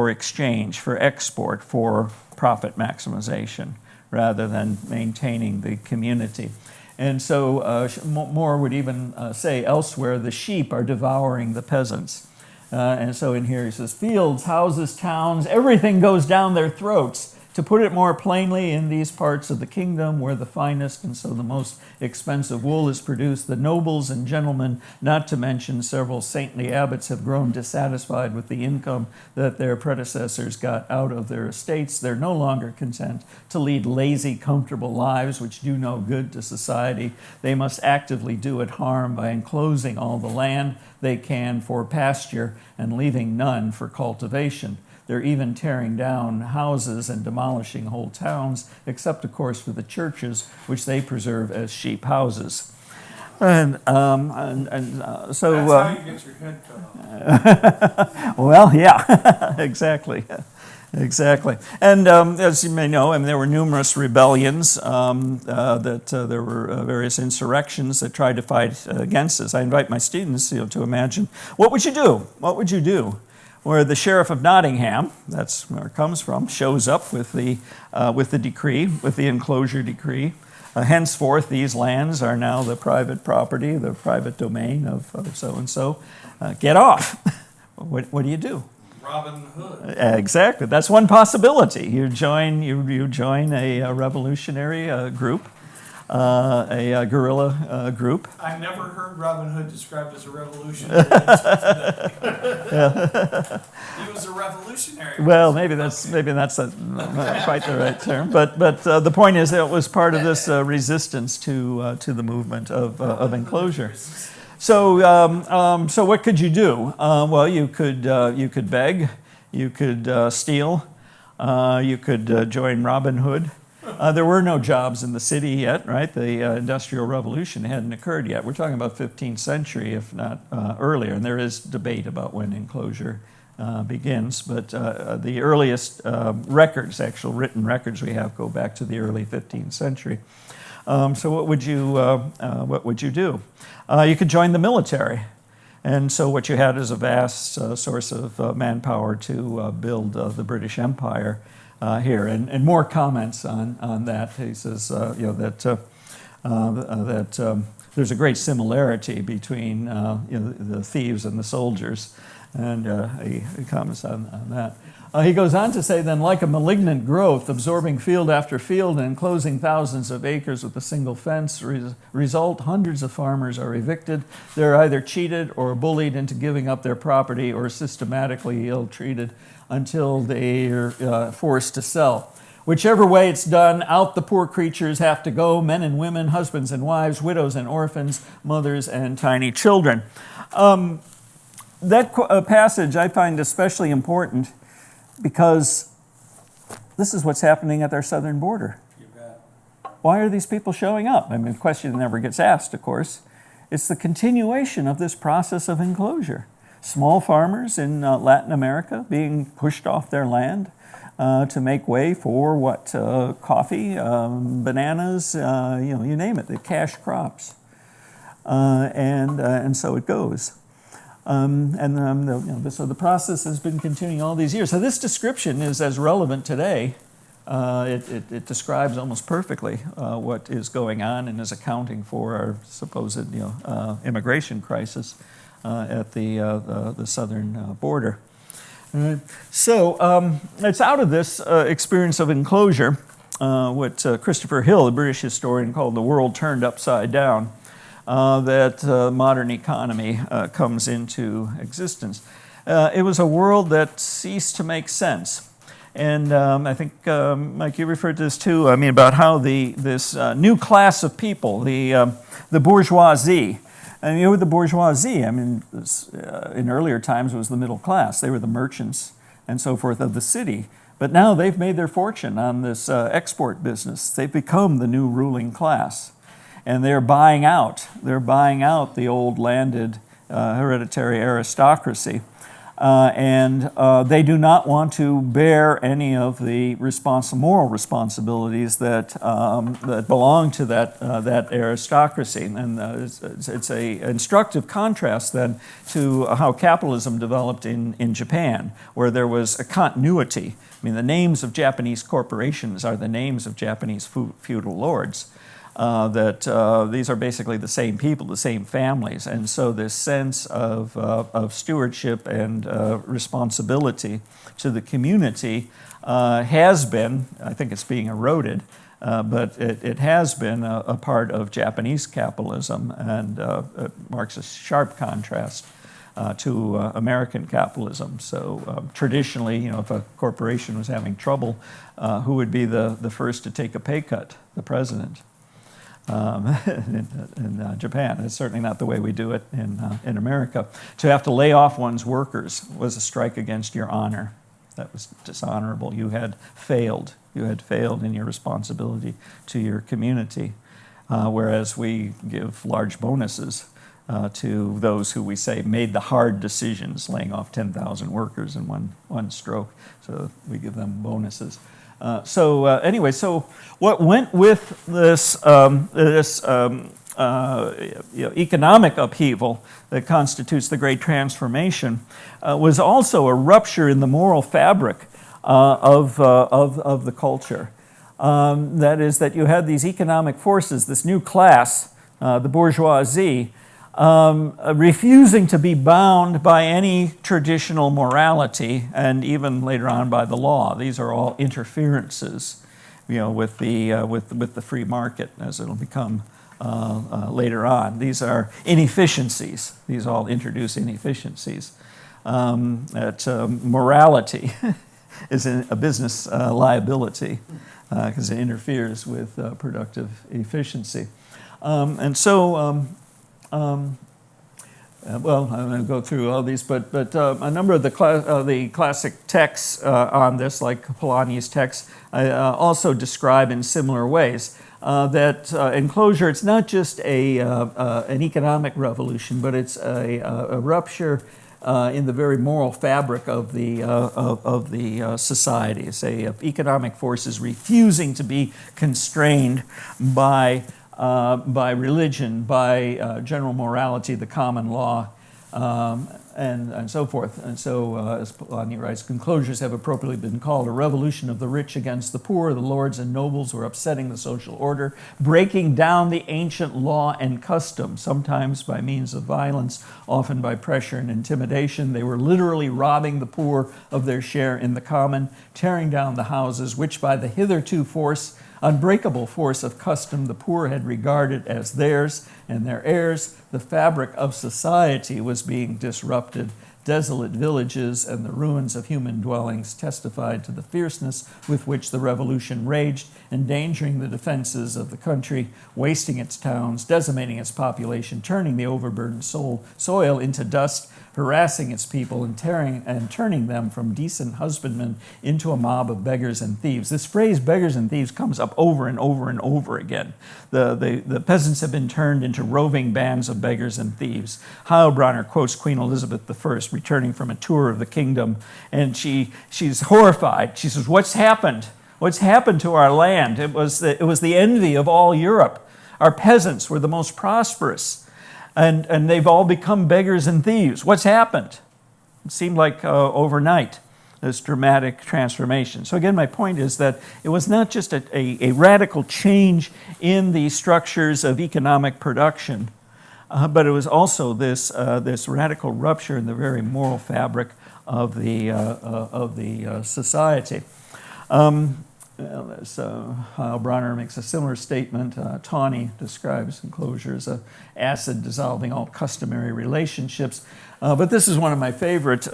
exchange, for export, for profit maximization, rather than maintaining the community. And so More would even say elsewhere, the sheep are devouring the peasants. And so in here he says, fields, houses, towns, everything goes down their throats. To put it more plainly, in these parts of the kingdom where the finest and so the most expensive wool is produced, the nobles and gentlemen, not to mention several saintly abbots, have grown dissatisfied with the income that their predecessors got out of their estates. They're no longer content to lead lazy, comfortable lives which do no good to society. They must actively do it harm by enclosing all the land they can for pasture and leaving none for cultivation. They're even tearing down houses and demolishing whole towns, except, of course, for the churches, which they preserve as sheep houses. So That's how you get your head cut off. Well, yeah, exactly. Exactly. And as you may know, there were numerous rebellions, there were various insurrections that tried to fight against this. I invite my students to imagine, what would you do? What would you do? Where the sheriff of Nottingham, that's where it comes from, shows up with the decree, with the enclosure decree. Henceforth, these lands are now the private property, the private domain of so-and-so. Get off. What do you do? Robin Hood. Exactly. That's one possibility. You join a revolutionary group, a guerrilla group. I never heard Robin Hood described as a revolutionary. He was a revolutionary. Well, maybe that's not quite the right term, but the point is that it was part of this resistance to the movement of enclosure. So what could you do? Well, you could beg, you could steal, you could join Robin Hood. There were no jobs in the city yet, right? The Industrial Revolution hadn't occurred yet. We're talking about 15th century, if not earlier, and there is debate about when enclosure begins, but the earliest records, actual written records we have, go back to the early 15th century. So what would you do? You could join the military. And so what you had is a vast source of manpower to build the British Empire here. And more comments on that. He says, that there's a great similarity between the thieves and the soldiers. And he comments on that. He goes on to say, then, like a malignant growth, absorbing field after field and enclosing thousands of acres with a single fence, result hundreds of farmers are evicted. They're either cheated or bullied into giving up their property or systematically ill-treated until they are forced to sell. Whichever way it's done, out the poor creatures have to go, men and women, husbands and wives, widows and orphans, mothers and tiny children. That passage I find especially important because this is what's happening at our southern border. You bet. Why are these people showing up? I mean, the question never gets asked, of course. It's the continuation of this process of enclosure. Small farmers in Latin America being pushed off their land to make way for what? Coffee, bananas, you name it, the cash crops. And so it goes. So the process has been continuing all these years. So this description is as relevant today. It describes almost perfectly what is going on and is accounting for our supposed immigration crisis at the southern border. So it's out of this experience of enclosure, what Christopher Hill, the British historian, called the world turned upside down, that modern economy comes into existence. It was a world that ceased to make sense. And I think, Mike, you referred to this too, about how this new class of people, the bourgeoisie, and the bourgeoisie, in earlier times it was the middle class. They were the merchants and so forth of the city. But now they've made their fortune on this export business. They've become the new ruling class. And they're buying out the old landed hereditary aristocracy. And they do not want to bear any of the moral responsibilities that belong to that aristocracy. And it's a instructive contrast then to how capitalism developed in Japan, where there was a continuity. The names of Japanese corporations are the names of Japanese feudal lords. These are basically the same people, the same families, and so this sense of stewardship and responsibility to the community has been, I think it's being eroded, but it has been a part of Japanese capitalism, and it marks a sharp contrast to American capitalism. So traditionally, if a corporation was having trouble, who would be the first to take a pay cut? The president. In Japan. It's certainly not the way we do it in America. To have to lay off one's workers was a strike against your honor. That was dishonorable. You had failed. You had failed in your responsibility to your community. Whereas we give large bonuses to those who we say made the hard decisions, laying off 10,000 workers in one stroke. So we give them bonuses. So what went with this economic upheaval that constitutes the Great Transformation was also a rupture in the moral fabric of the culture. That is, that you had these economic forces, this new class, the bourgeoisie, refusing to be bound by any traditional morality, and even later on by the law. These are all interferences, with the free market, as it'll become later on. These are inefficiencies. These all introduce inefficiencies. Morality is a business liability because it interferes with productive efficiency, I'm going to go through all these, but a number of the classic texts on this, like Polanyi's texts, also describe in similar ways that enclosure, it's not just an economic revolution, but it's a rupture in the very moral fabric of the society, say, of economic forces refusing to be constrained by religion, by general morality, the common law, and so forth. And so, as Polanyi writes, enclosures have appropriately been called a revolution of the rich against the poor. The lords and nobles were upsetting the social order, breaking down the ancient law and custom, sometimes by means of violence, often by pressure and intimidation. They were literally robbing the poor of their share in the common, tearing down the houses, which by the hitherto unbreakable force of custom the poor had regarded as theirs and their heirs. The fabric of society was being disrupted. Desolate villages and the ruins of human dwellings testified to the fierceness with which the revolution raged, endangering the defenses of the country, wasting its towns, decimating its population, turning the overburdened soil into dust, harassing its people and turning them from decent husbandmen into a mob of beggars and thieves. This phrase, beggars and thieves, comes up over and over and over again. The peasants have been turned into roving bands of beggars and thieves. Heilbronner quotes Queen Elizabeth I returning from a tour of the kingdom, and she's horrified. She says, "What's happened? What's happened to our land? It was the envy of all Europe. Our peasants were the most prosperous. And they've all become beggars and thieves. What's happened?" It seemed like overnight, this dramatic transformation. So again, my point is that it was not just a radical change in the structures of economic production, but it was also this radical rupture in the very moral fabric of the society. Heilbronner makes a similar statement. Tawney describes enclosures as acid dissolving all customary relationships. But this is one of my favorite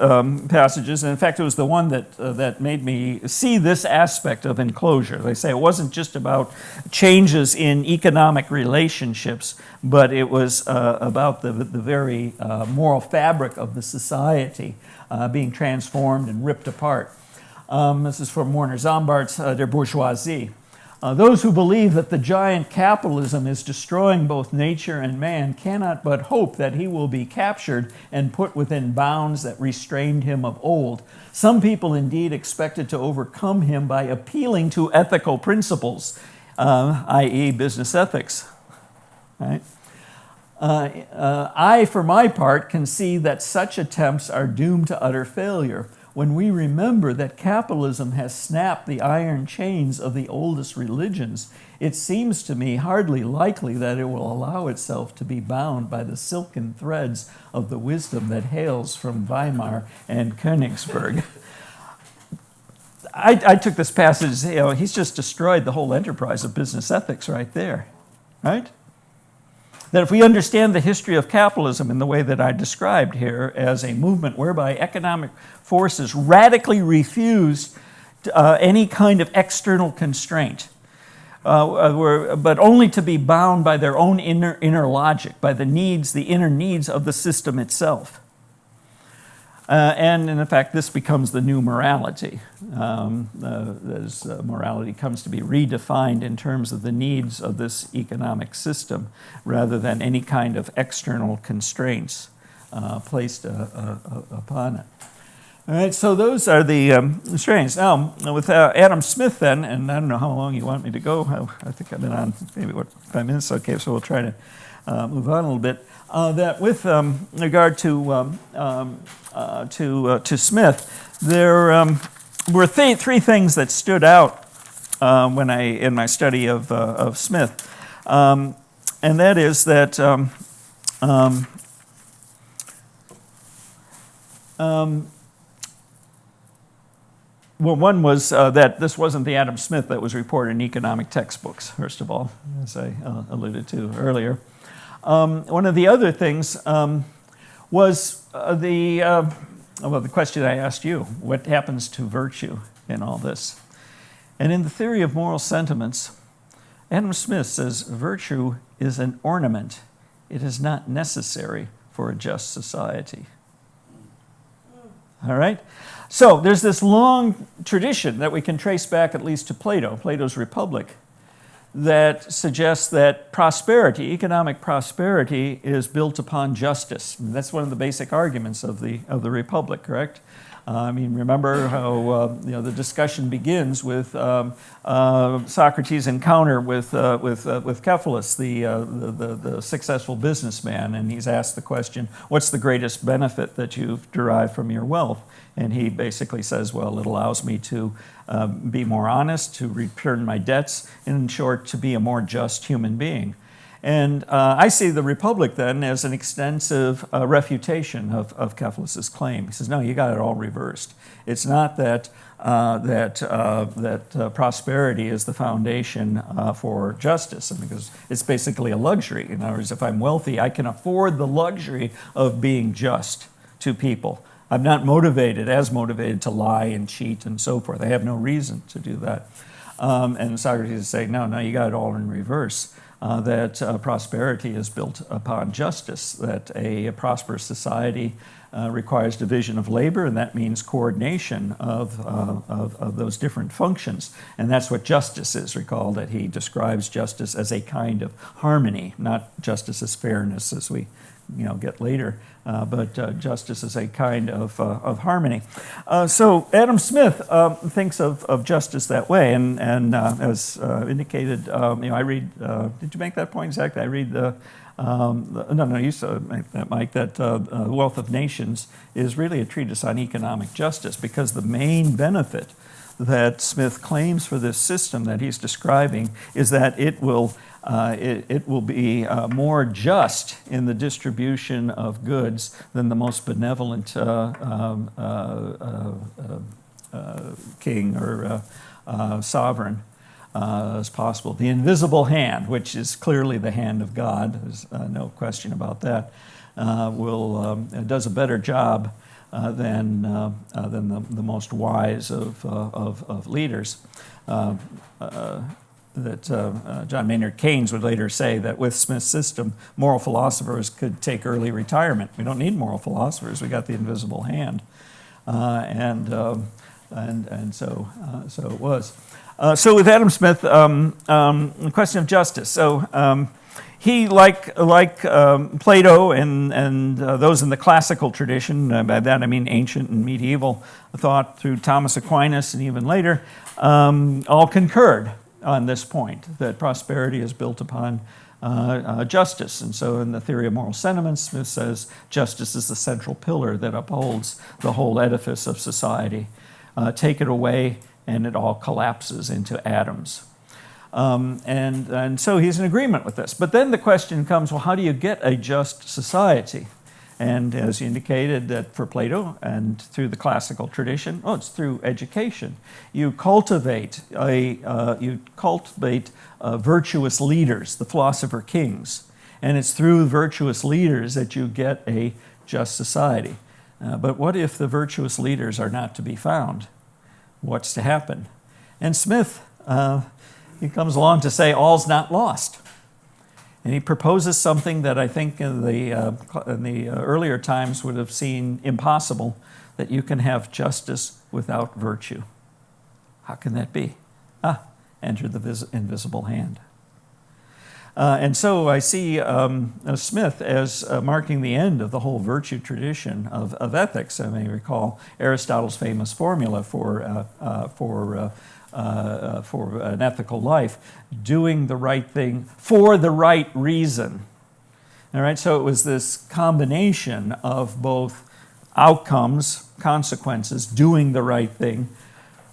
passages, and in fact, it was the one that made me see this aspect of enclosure. They say it wasn't just about changes in economic relationships, but it was about the very moral fabric of the society being transformed and ripped apart. This is from Werner Zombart's Der Bourgeoisie. Those who believe that the giant capitalism is destroying both nature and man cannot but hope that he will be captured and put within bounds that restrained him of old. Some people indeed expected to overcome him by appealing to ethical principles, i.e. business ethics. Right? I, for my part, can see that such attempts are doomed to utter failure. When we remember that capitalism has snapped the iron chains of the oldest religions, it seems to me hardly likely that it will allow itself to be bound by the silken threads of the wisdom that hails from Weimar and Königsberg. I took this passage, he's just destroyed the whole enterprise of business ethics right there, right? That if we understand the history of capitalism in the way that I described here as a movement whereby economic forces radically refused any kind of external constraint, but only to be bound by their own inner logic, by the inner needs of the system itself. And in fact, this becomes the new morality, as morality comes to be redefined in terms of the needs of this economic system, rather than any kind of external constraints placed upon it. All right, so those are the strains. Now, with Adam Smith then, and I don't know how long you want me to go. I think I've been on maybe, 5 minutes? Okay, so we'll try to move on a little bit. That with regard to Smith, there were three things that stood out in my study of Smith, and that is that well, one was that this wasn't the Adam Smith that was reported in economic textbooks, first of all, as I alluded to earlier. One of the other things was the question I asked you: what happens to virtue in all this? And in the theory of moral sentiments, Adam Smith says virtue is an ornament. It is not necessary for a just society. All right? So there's this long tradition that we can trace back at least to Plato, Plato's Republic, that suggests that prosperity, economic prosperity, is built upon justice. That's one of the basic arguments of the Republic, correct? I mean, remember how the discussion begins with Socrates' encounter with Cephalus, the successful businessman, and he's asked the question, "What's the greatest benefit that you've derived from your wealth?" And he basically says, "Well, it allows me to be more honest, to return my debts, in short, to be a more just human being." And I see the Republic then as an extensive refutation of Cephalus's claim. He says, no, you got it all reversed. It's not that prosperity is the foundation for justice, because it's basically a luxury. In other words, if I'm wealthy, I can afford the luxury of being just to people. I'm not as motivated to lie and cheat and so forth. I have no reason to do that. And Socrates is saying, no, you got it all in reverse. That prosperity is built upon justice, that a prosperous society requires division of labor, and that means coordination of those different functions. And that's what justice is. Recall that he describes justice as a kind of harmony, not justice as fairness as we get later, but justice is a kind of harmony. So Adam Smith thinks of justice that way, and as indicated, I read. Did you make that point exactly? I read no, you make that, Mike. That Wealth of Nations is really a treatise on economic justice, because the main benefit that Smith claims for this system that he's describing is that it will be more just in the distribution of goods than the most benevolent king or sovereign as possible. The invisible hand, which is clearly the hand of God, there's no question about that, does a better job than the most wise of leaders. John Maynard Keynes would later say that with Smith's system, moral philosophers could take early retirement. We don't need moral philosophers. We got the invisible hand, and so it was. So with Adam Smith, the question of justice. So he, like Plato and those in the classical tradition, by that I mean ancient and medieval thought through Thomas Aquinas and even later, all concurred on this point, that prosperity is built upon justice. And so in the theory of moral sentiments, Smith says justice is the central pillar that upholds the whole edifice of society. Take it away, and it all collapses into atoms. And so he's in agreement with this. But then the question comes, well, how do you get a just society? And as you indicated, that for Plato and through the classical tradition, it's through education. You cultivate virtuous leaders, the philosopher kings, and it's through virtuous leaders that you get a just society. But what if the virtuous leaders are not to be found? What's to happen? And Smith, he comes along to say all's not lost. And he proposes something that I think in the earlier times would have seen impossible, that you can have justice without virtue. How can that be? Enter the invisible hand. And so I see Smith as marking the end of the whole virtue tradition of ethics. I may recall Aristotle's famous formula for an ethical life: doing the right thing for the right reason. All right, so it was this combination of both outcomes, consequences, doing the right thing,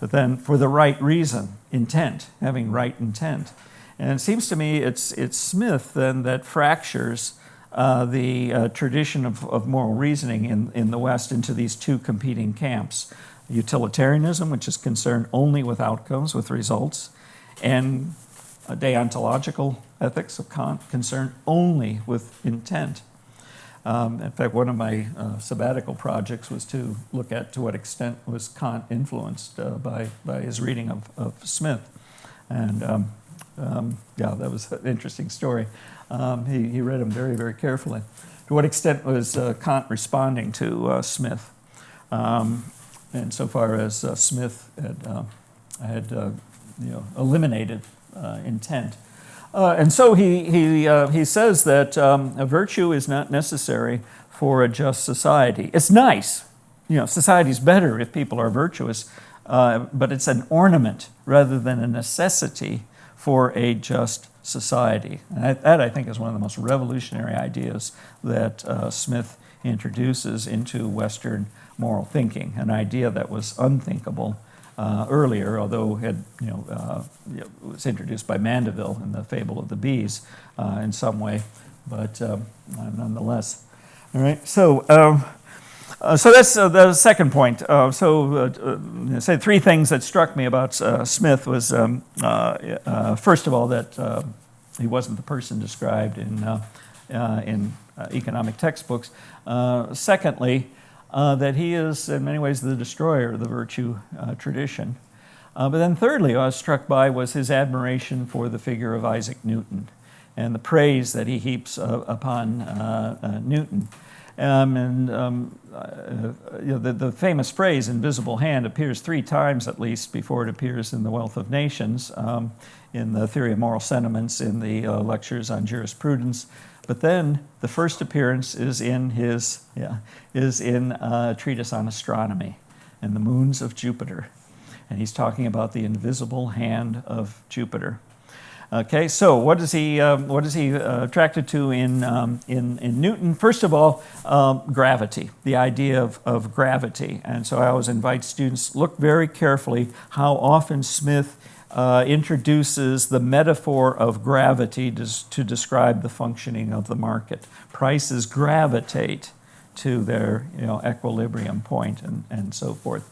but then for the right reason, intent, having right intent. And it seems to me it's Smith then that fractures the tradition of moral reasoning in the West into these two competing camps: utilitarianism, which is concerned only with outcomes, with results, and deontological ethics of Kant, concerned only with intent. In fact, one of my sabbatical projects was to look at to what extent was Kant influenced by his reading of Smith. And that was an interesting story. He read him very, very carefully. To what extent was Kant responding to Smith? And so far as Smith had eliminated intent. And so he says that a virtue is not necessary for a just society. It's nice. society's better if people are virtuous, but it's an ornament rather than a necessity for a just society. And that, I think, is one of the most revolutionary ideas that Smith introduces into Western moral thinking, an idea that was unthinkable earlier, although was introduced by Mandeville in the Fable of the Bees in some way, but nonetheless. All right, so that's the second point. Say three things that struck me about Smith was, first of all, that he wasn't the person described in economic textbooks. Secondly, that he is in many ways the destroyer of the virtue tradition. But then thirdly, what I was struck by was his admiration for the figure of Isaac Newton and the praise that he heaps upon Newton. The famous phrase "invisible hand" appears 3 times at least before it appears in The Wealth of Nations, in the Theory of Moral Sentiments, in the lectures on jurisprudence. But then the first appearance is in a treatise on astronomy and the moons of Jupiter, and he's talking about the invisible hand of Jupiter. Okay, so what is he attracted to in Newton? First of all, gravity, the idea of gravity. And so I always invite students, look very carefully how often Smith introduces the metaphor of gravity to describe the functioning of the market. Prices gravitate to their equilibrium point and so forth.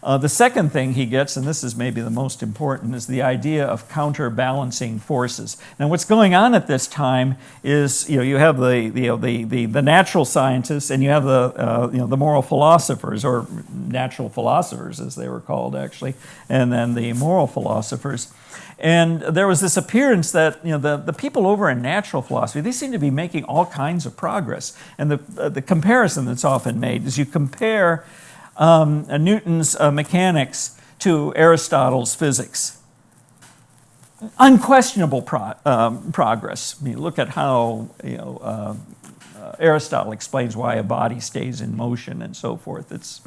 The second thing he gets, and this is maybe the most important, is the idea of counterbalancing forces. Now, what's going on at this time is you have the natural scientists and you have the moral philosophers, or natural philosophers as they were called actually, and then the moral philosophers. And there was this appearance that the people over in natural philosophy, they seem to be making all kinds of progress. And the comparison that's often made is you compare Newton's mechanics to Aristotle's physics. Unquestionable progress. I mean, look at how Aristotle explains why a body stays in motion and so forth. It's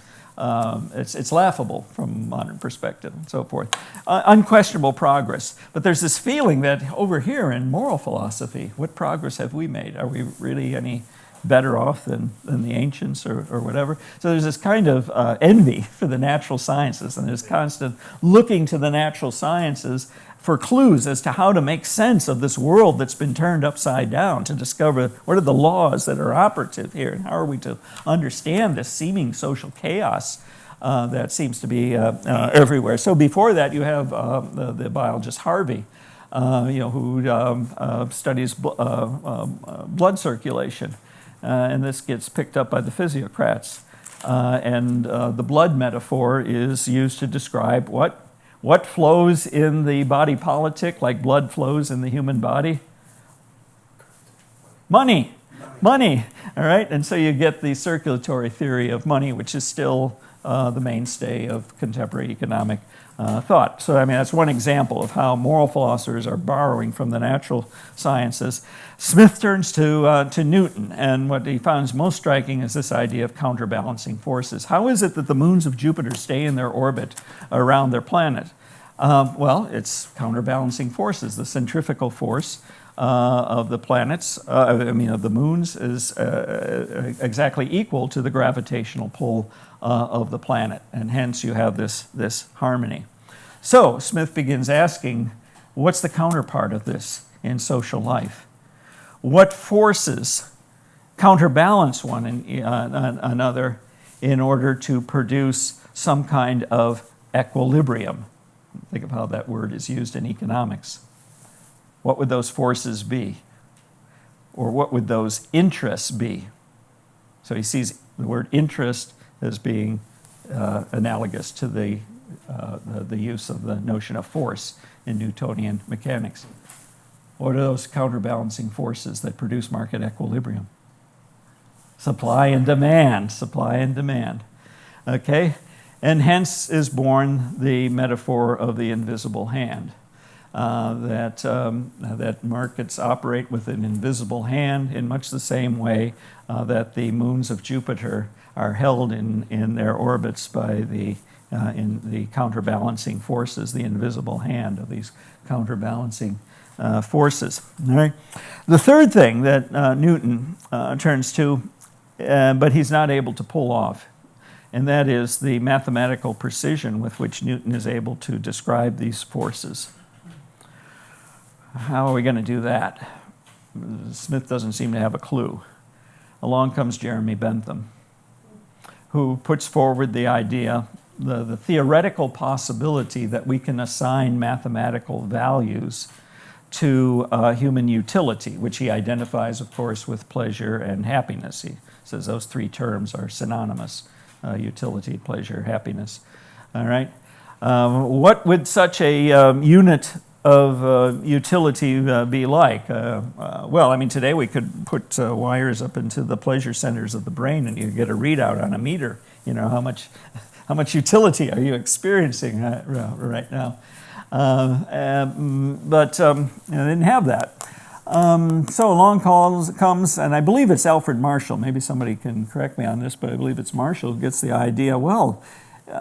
laughable from modern perspective and so forth. Unquestionable progress. But there's this feeling that over here in moral philosophy, what progress have we made? Are we really any better off than the ancients or whatever? So there's this kind of envy for the natural sciences, and there's constant looking to the natural sciences for clues as to how to make sense of this world that's been turned upside down, to discover what are the laws that are operative here, and how are we to understand this seeming social chaos that seems to be everywhere. So before that, you have the biologist Harvey, who studies blood circulation. And this gets picked up by the physiocrats. And the blood metaphor is used to describe what flows in the body politic, like blood flows in the human body? Money. All right? And so you get the circulatory theory of money, which is still the mainstay of contemporary economic thought. So, I mean, that's one example of how moral philosophers are borrowing from the natural sciences. Smith turns to Newton, and what he finds most striking is this idea of counterbalancing forces. How is it that the moons of Jupiter stay in their orbit around their planet? Well, it's counterbalancing forces. The centrifugal force of the planets, of the moons, is exactly equal to the gravitational pull of the planet, and hence you have this harmony. So Smith begins asking, what's the counterpart of this in social life? What forces counterbalance one another in order to produce some kind of equilibrium? Think of how that word is used in economics. What would those forces be? Or what would those interests be? So he sees the word interest as being analogous to the use of the notion of force in Newtonian mechanics. What are those counterbalancing forces that produce market equilibrium? Supply and demand. Okay? And hence is born the metaphor of the invisible hand. that markets operate with an invisible hand in much the same way that the moons of Jupiter are held in their orbits by in the counterbalancing forces, the invisible hand of these counterbalancing forces. All right. The third thing that Newton turns to, but he's not able to pull off, and that is the mathematical precision with which Newton is able to describe these forces. How are we going to do that? Smith doesn't seem to have a clue. Along comes Jeremy Bentham, who puts forward the idea, the theoretical possibility that we can assign mathematical values to human utility, which he identifies, of course, with pleasure and happiness. He says those three terms are synonymous, utility, pleasure, happiness. All right. What would such a unit of utility be like? Well, I mean, today we could put wires up into the pleasure centers of the brain and you get a readout on a meter. You know, how much utility are you experiencing right now? But I didn't have that. So along comes, and I believe it's Alfred Marshall, maybe somebody can correct me on this, but I believe it's Marshall who gets the idea, well,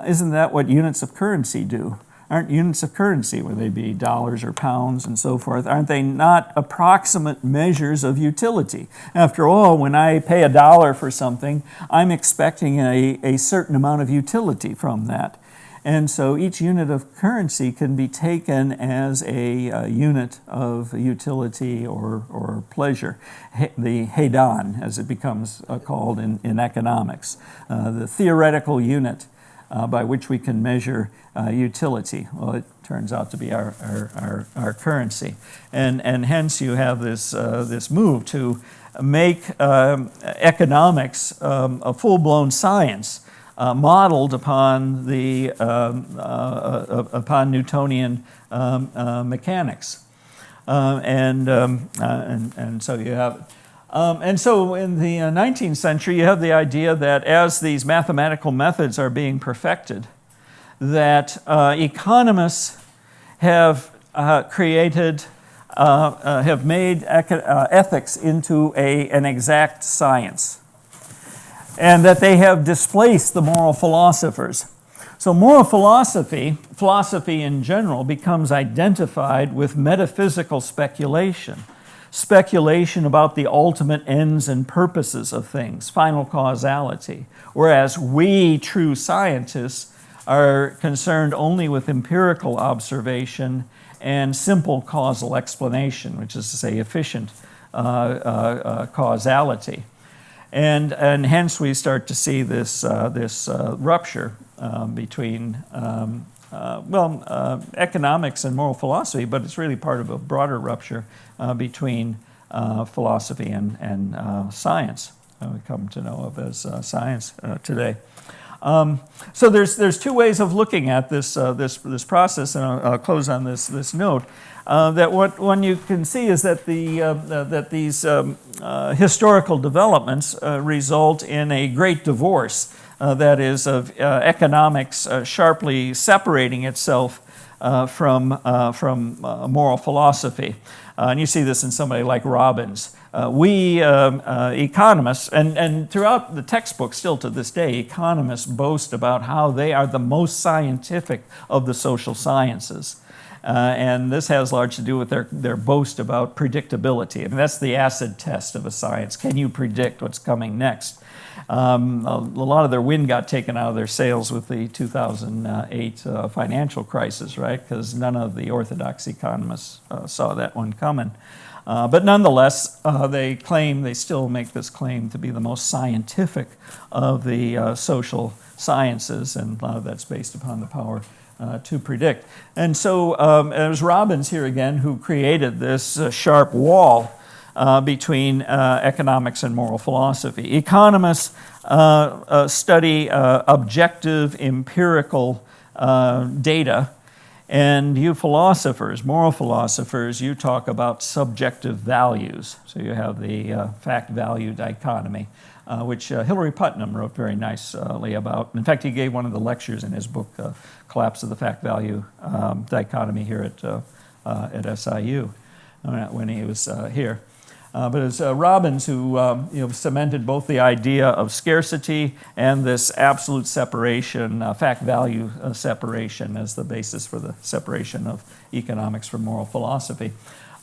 isn't that what units of currency do? Aren't units of currency, whether they be dollars or pounds and so forth, aren't they not approximate measures of utility? After all, when I pay $1 for something, I'm expecting a certain amount of utility from that. And so each unit of currency can be taken as a unit of utility or pleasure, the hedon, as it becomes called in economics, the theoretical unit by which we can measure utility. Well, it turns out to be our currency. And hence you have this move to make economics a full-blown science, modeled upon upon Newtonian mechanics, and so you have. And so in the 19th century, you have the idea that as these mathematical methods are being perfected, that economists have made ethics into an exact science, and that they have displaced the moral philosophers. So moral philosophy in general, becomes identified with metaphysical speculation about the ultimate ends and purposes of things, final causality, whereas we true scientists are concerned only with empirical observation and simple causal explanation, which is to say efficient causality. And hence we start to see this rupture between economics and moral philosophy, but it's really part of a broader rupture between philosophy and science, we come to know of as science today. So there's two ways of looking at this process, and I'll close on this note. That what one you can see is that these historical developments result in a great divorce, that is, of economics sharply separating itself from moral philosophy. And you see this in somebody like Robbins. We economists, and throughout the textbook still to this day, economists boast about how they are the most scientific of the social sciences. And this has largely to do with their boast about predictability. I mean, that's the acid test of a science. Can you predict what's coming next? A lot of their wind got taken out of their sails with the 2008 financial crisis, right? Because none of the orthodox economists saw that one coming. But nonetheless, they still make this claim to be the most scientific of the social sciences, and a lot of that's based upon the power to predict. And so it was Robbins here again who created this sharp wall between economics and moral philosophy. Economists study objective, empirical data, and you philosophers, moral philosophers, you talk about subjective values. So you have the fact-value dichotomy, which Hilary Putnam wrote very nicely about. In fact, he gave one of the lectures in his book, Collapse of the Fact-Value Dichotomy, here at at SIU when he was here. But it's Robbins who cemented both the idea of scarcity and this absolute separation, fact-value separation as the basis for the separation of economics from moral philosophy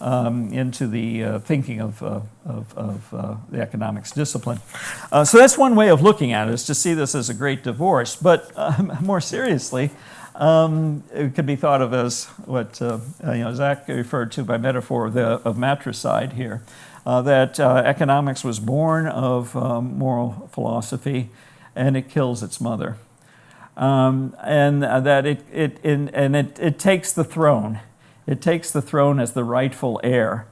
into the thinking of the economics discipline. So that's one way of looking at it, is to see this as a great divorce. But more seriously, it could be thought of as what Zach referred to by metaphor of matricide here, that economics was born of moral philosophy, and it kills its mother, and that it takes the throne. It takes the throne as the rightful heir.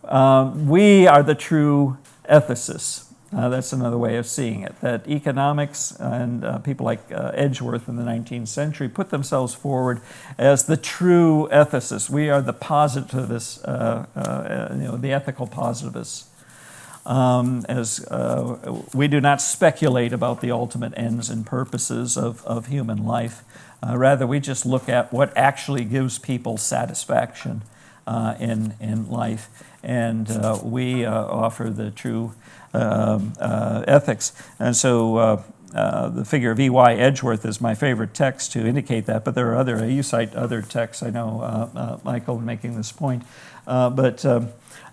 We are the true ethicists. That's another way of seeing it, that economics and people like Edgeworth in the 19th century put themselves forward as the true ethicists. We are the positivists, the ethical positivists. We do not speculate about the ultimate ends and purposes of human life. Rather, we just look at what actually gives people satisfaction in life, and we offer the true ethics. And so the figure of E.Y. Edgeworth is my favorite text to indicate that, but there are you cite other texts, I know, Michael, making this point. But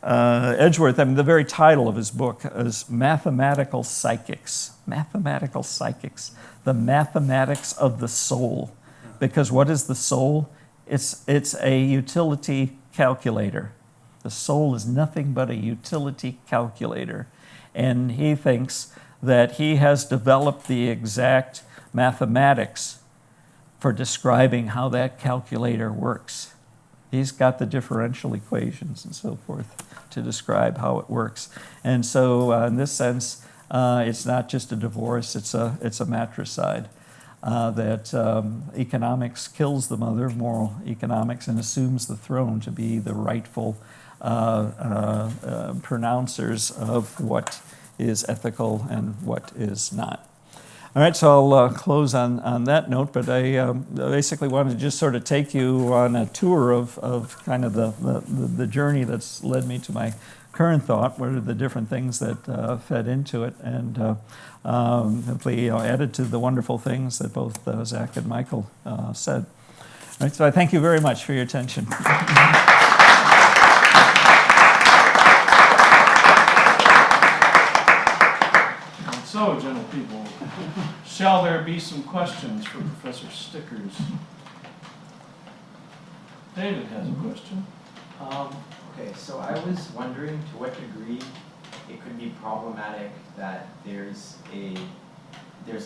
Edgeworth, the very title of his book is Mathematical Psychics. Mathematical Psychics, the mathematics of the soul. Because what is the soul? It's a utility calculator. The soul is nothing but a utility calculator. And he thinks that he has developed the exact mathematics for describing how that calculator works. He's got the differential equations and so forth to describe how it works. And so in this sense, it's not just a divorce, it's a matricide. That economics kills the mother of moral economics and assumes the throne to be the rightful pronouncers of what is ethical and what is not. All right, so I'll close on that note, but I basically wanted to just sort of take you on a tour of kind of the journey that's led me to my current thought, what are the different things that fed into it, and hopefully added to the wonderful things that both Zach and Michael said. All right, so I thank you very much for your attention. So, gentle people, shall there be some questions for Professor Stickers? David has a question. Okay, so I was wondering to what degree it could be problematic that there's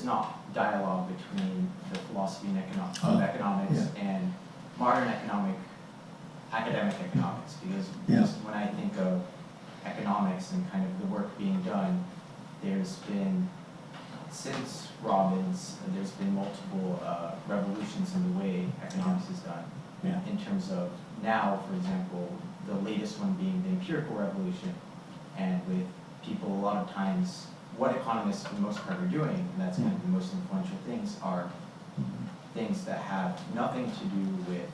not dialogue between the philosophy and of economics and modern academic economics, because when I think of economics and kind of the work being done, there's been, since Robbins, there's been multiple revolutions in the way economics is done. Yeah. In terms of now, for example, the latest one being the empirical revolution, and with people a lot of times, what economists for the most part are doing, and that's kind of the most influential things, are things that have nothing to do with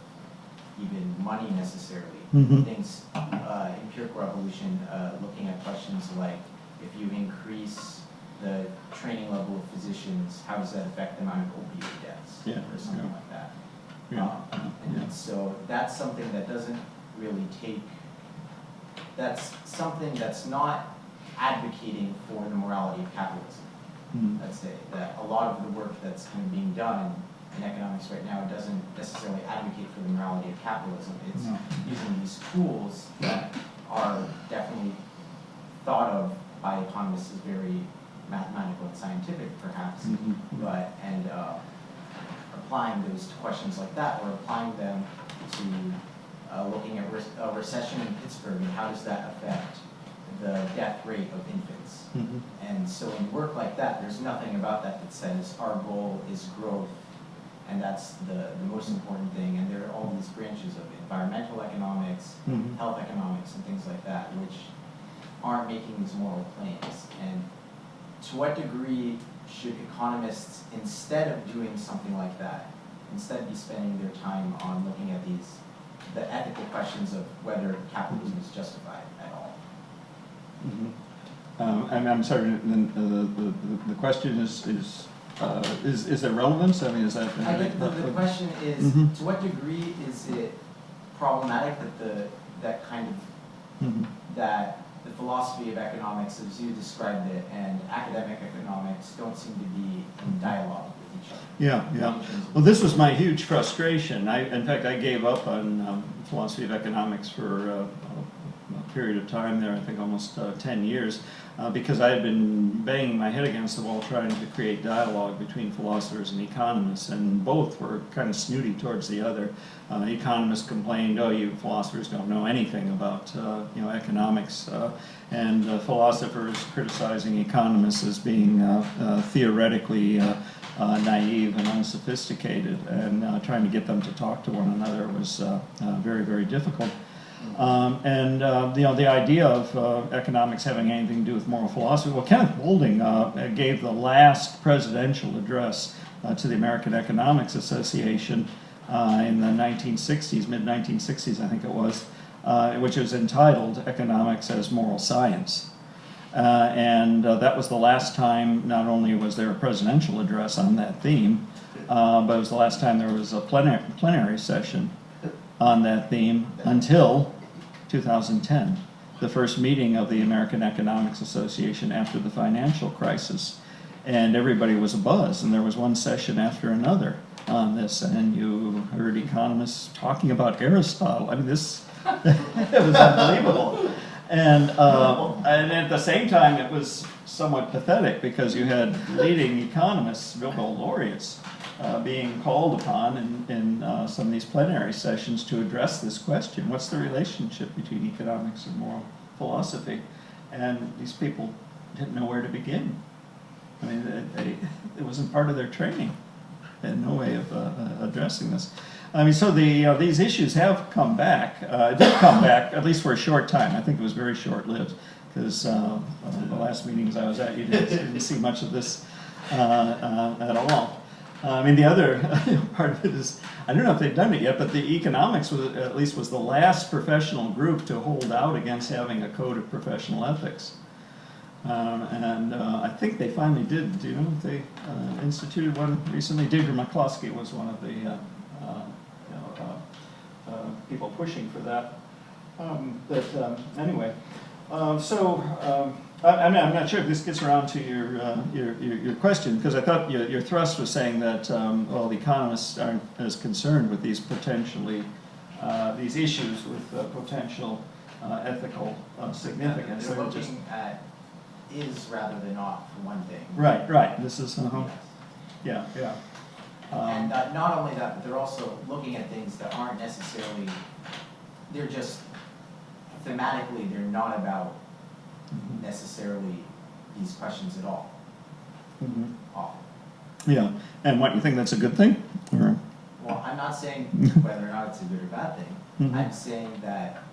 even money necessarily. Things, empirical revolution, looking at questions like, if you increase the training level of physicians, how does that affect the amount of opioid deaths, or something like that? And so that's something that doesn't really that's something that's not advocating for the morality of capitalism. Let's say that a lot of the work that's kind of being done in economics right now doesn't necessarily advocate for the morality of capitalism. It's using these tools that are definitely thought of by economists as very mathematical and scientific, perhaps, but applying those to questions like that, or applying them to looking at a recession in Pittsburgh and how does that affect the death rate of infants. And so in work like that, there's nothing about that that says our goal is growth, and that's the most important thing. And there are all these branches of environmental economics, health economics, and things like that, which aren't making these moral claims. And to what degree should economists, instead of doing something like that, instead be spending their time on looking at these the ethical questions of whether capitalism is justified at all. I'm sorry, the question is there relevance? I mean, is that? I think the question is, Mhm. to what degree is it problematic that that kind of, that the philosophy of economics, as you described it, and academic economics don't seem to be in dialogue with each other? Yeah. Well, this was my huge frustration. In fact, I gave up on philosophy of economics for a period of time there, I think almost 10 years, because I had been banging my head against the wall trying to create dialogue between philosophers and economists, and both were kind of snooty towards the other. Economists complained, "Oh, you philosophers don't know anything about economics," and philosophers criticizing economists as being theoretically naive and unsophisticated, and trying to get them to talk to one another was very, very difficult. The idea of economics having anything to do with moral philosophy, well, Kenneth Boulding gave the last presidential address to the American Economics Association in the 1960s, mid-1960s, I think it was, which was entitled Economics as Moral Science. That was the last time not only was there a presidential address on that theme, but it was the last time there was a plenary session on that theme until 2010, the first meeting of the American Economics Association after the financial crisis. And everybody was abuzz, and there was one session after another on this, and you heard economists talking about Aristotle. I mean, this it was unbelievable. And at the same time, it was somewhat pathetic because you had leading economists, Nobel laureates, being called upon in some of these plenary sessions to address this question. What's the relationship between economics and moral philosophy? And these people didn't know where to begin. I mean, it wasn't part of their training. They had no way of addressing this. I mean, so these issues have come back. It did come back, at least for a short time. I think it was very short-lived, because the last meetings I was at, you didn't see much of this at all. I mean, the other part of it is, I don't know if they've done it yet, but the economics was the last professional group to hold out against having a code of professional ethics. I think they finally did. Do you know if they instituted one recently? Deirdre McCloskey was one of the people pushing for that. Anyway, I'm not sure if this gets around to your question, because I thought your thrust was saying that well, the economists aren't as concerned with these potentially these issues with potential ethical significance. They're looking at is rather than not, for one thing. Right. This is Yes. yeah. And not only that, but they're also looking at things that aren't necessarily, they're just, thematically, they're not about necessarily these questions at all, often. Yeah, and what, you think that's a good thing? Or? Well, I'm not saying whether or not it's a good or bad thing. I'm saying that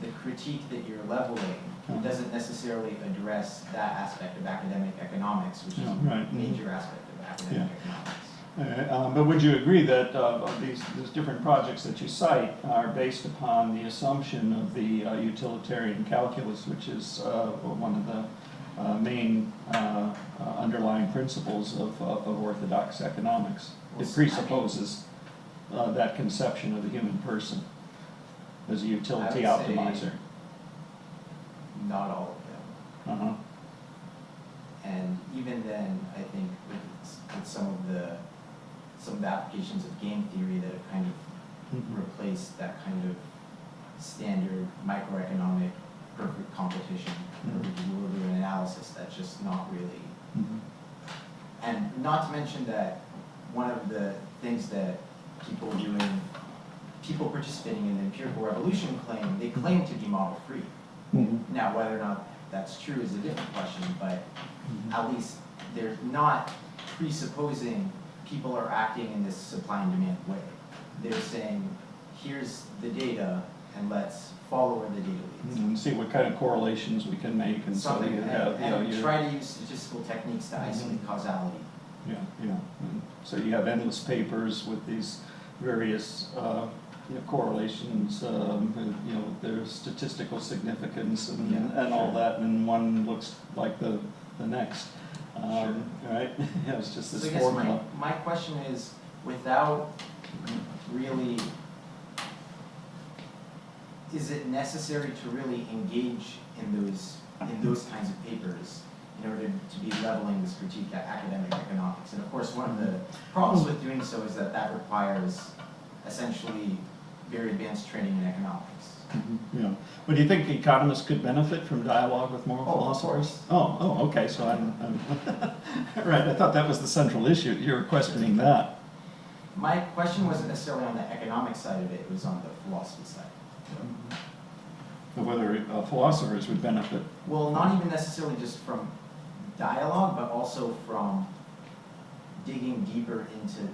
the critique that you're leveling doesn't necessarily address that aspect of academic economics, which is a major aspect of academic economics. But would you agree that these different projects that you cite are based upon the assumption of the utilitarian calculus, which is one of the main underlying principles of orthodox economics? It presupposes that conception of the human person as a utility optimizer. Not all of them. And even then, I think with some of the applications of game theory that have kind of replaced that kind of standard microeconomic perfect competition, perfect equilibrium analysis, that's just not really. And not to mention that one of the things that people participating in the empirical revolution they claim to be model free. Now, whether or not that's true is a different question, but at least they're not presupposing people are acting in this supply and demand way. They're saying, here's the data, and let's follow where the data leads. And see what kind of correlations we can make, and so you have, and try to use statistical techniques to isolate causality. Yeah. And so you have endless papers with these various correlations, and, there's statistical significance and, Yeah, and all sure. that, and one looks like the next. Right? Yeah, it's just So this I guess formula. my question is, without really, is it necessary to really engage in those kinds of papers in order to be leveling this critique at academic economics? And of course, one of the problems with doing so is that requires essentially very advanced training in economics. Yeah. But do you think economists could benefit from dialogue with moral Oh, of philosophers? Oh, okay, so I'm right, I thought that was the central issue, you were questioning that. My question wasn't necessarily on the economic side of it, it was on the philosophy side. But whether philosophers would benefit. Well, not even necessarily just from dialogue, but also from digging deeper into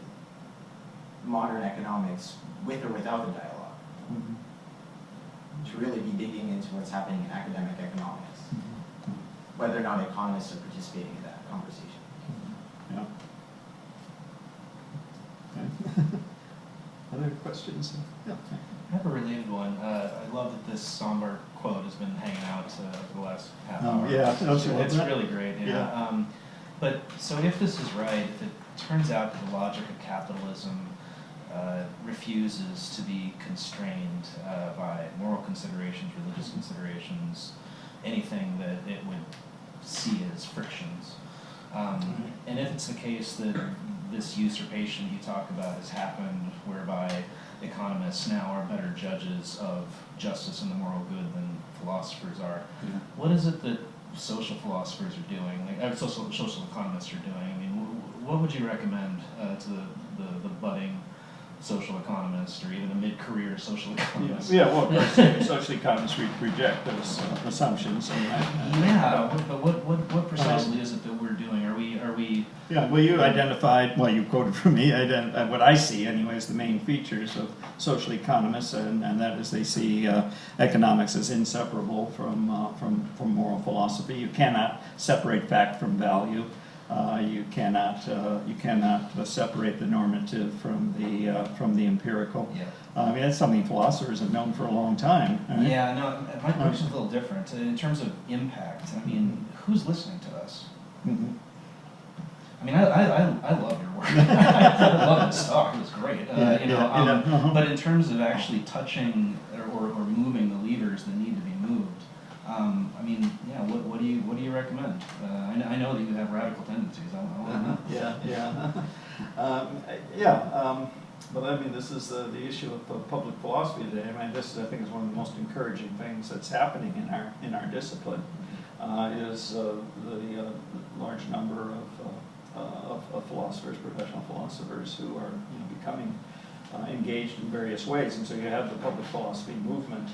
modern economics with or without the dialogue. To really be digging into what's happening in academic economics, whether or not economists are participating in that conversation. Yeah. Okay. Other questions? Yeah. I have a related one. I love that this somber quote has been hanging out for the last half Oh, hour. yeah, don't you love It's that? really great, yeah. Yeah. But so if this is right, if it turns out that the logic of capitalism refuses to be constrained by moral considerations, religious considerations, anything that it would see as frictions, and if it's the case that this usurpation you talk about has happened, whereby economists now are better judges of justice and the moral good than philosophers are, what is it that social philosophers are doing, like social economists are doing? I mean, what would you recommend to the budding social economist or even a mid-career social economist? Yeah, well, of course, social economists reject those assumptions. But what precisely is it that we're doing? Are we? Yeah, well, you identified, well, you quoted from me, what I see anyways, the main features of social economists, and that is they see economics as inseparable from moral philosophy. You cannot separate fact from value. You cannot separate the normative from the empirical. Yeah. I mean, that's something philosophers have known for a long time. Right? Yeah. No, my question's a little different in terms of impact. I mean, who's listening to us? Mhm. I mean, I love your work. I love this talk. It was great. But in terms of actually touching or moving the levers that need to be moved, I mean, yeah. What do you recommend? I know that you have radical tendencies. I want to know. But I mean, this is the issue of public philosophy today. I mean, this I think is one of the most encouraging things that's happening in our discipline. Is the large number of philosophers, professional philosophers, who are becoming engaged in various ways, and so you have the public philosophy movement.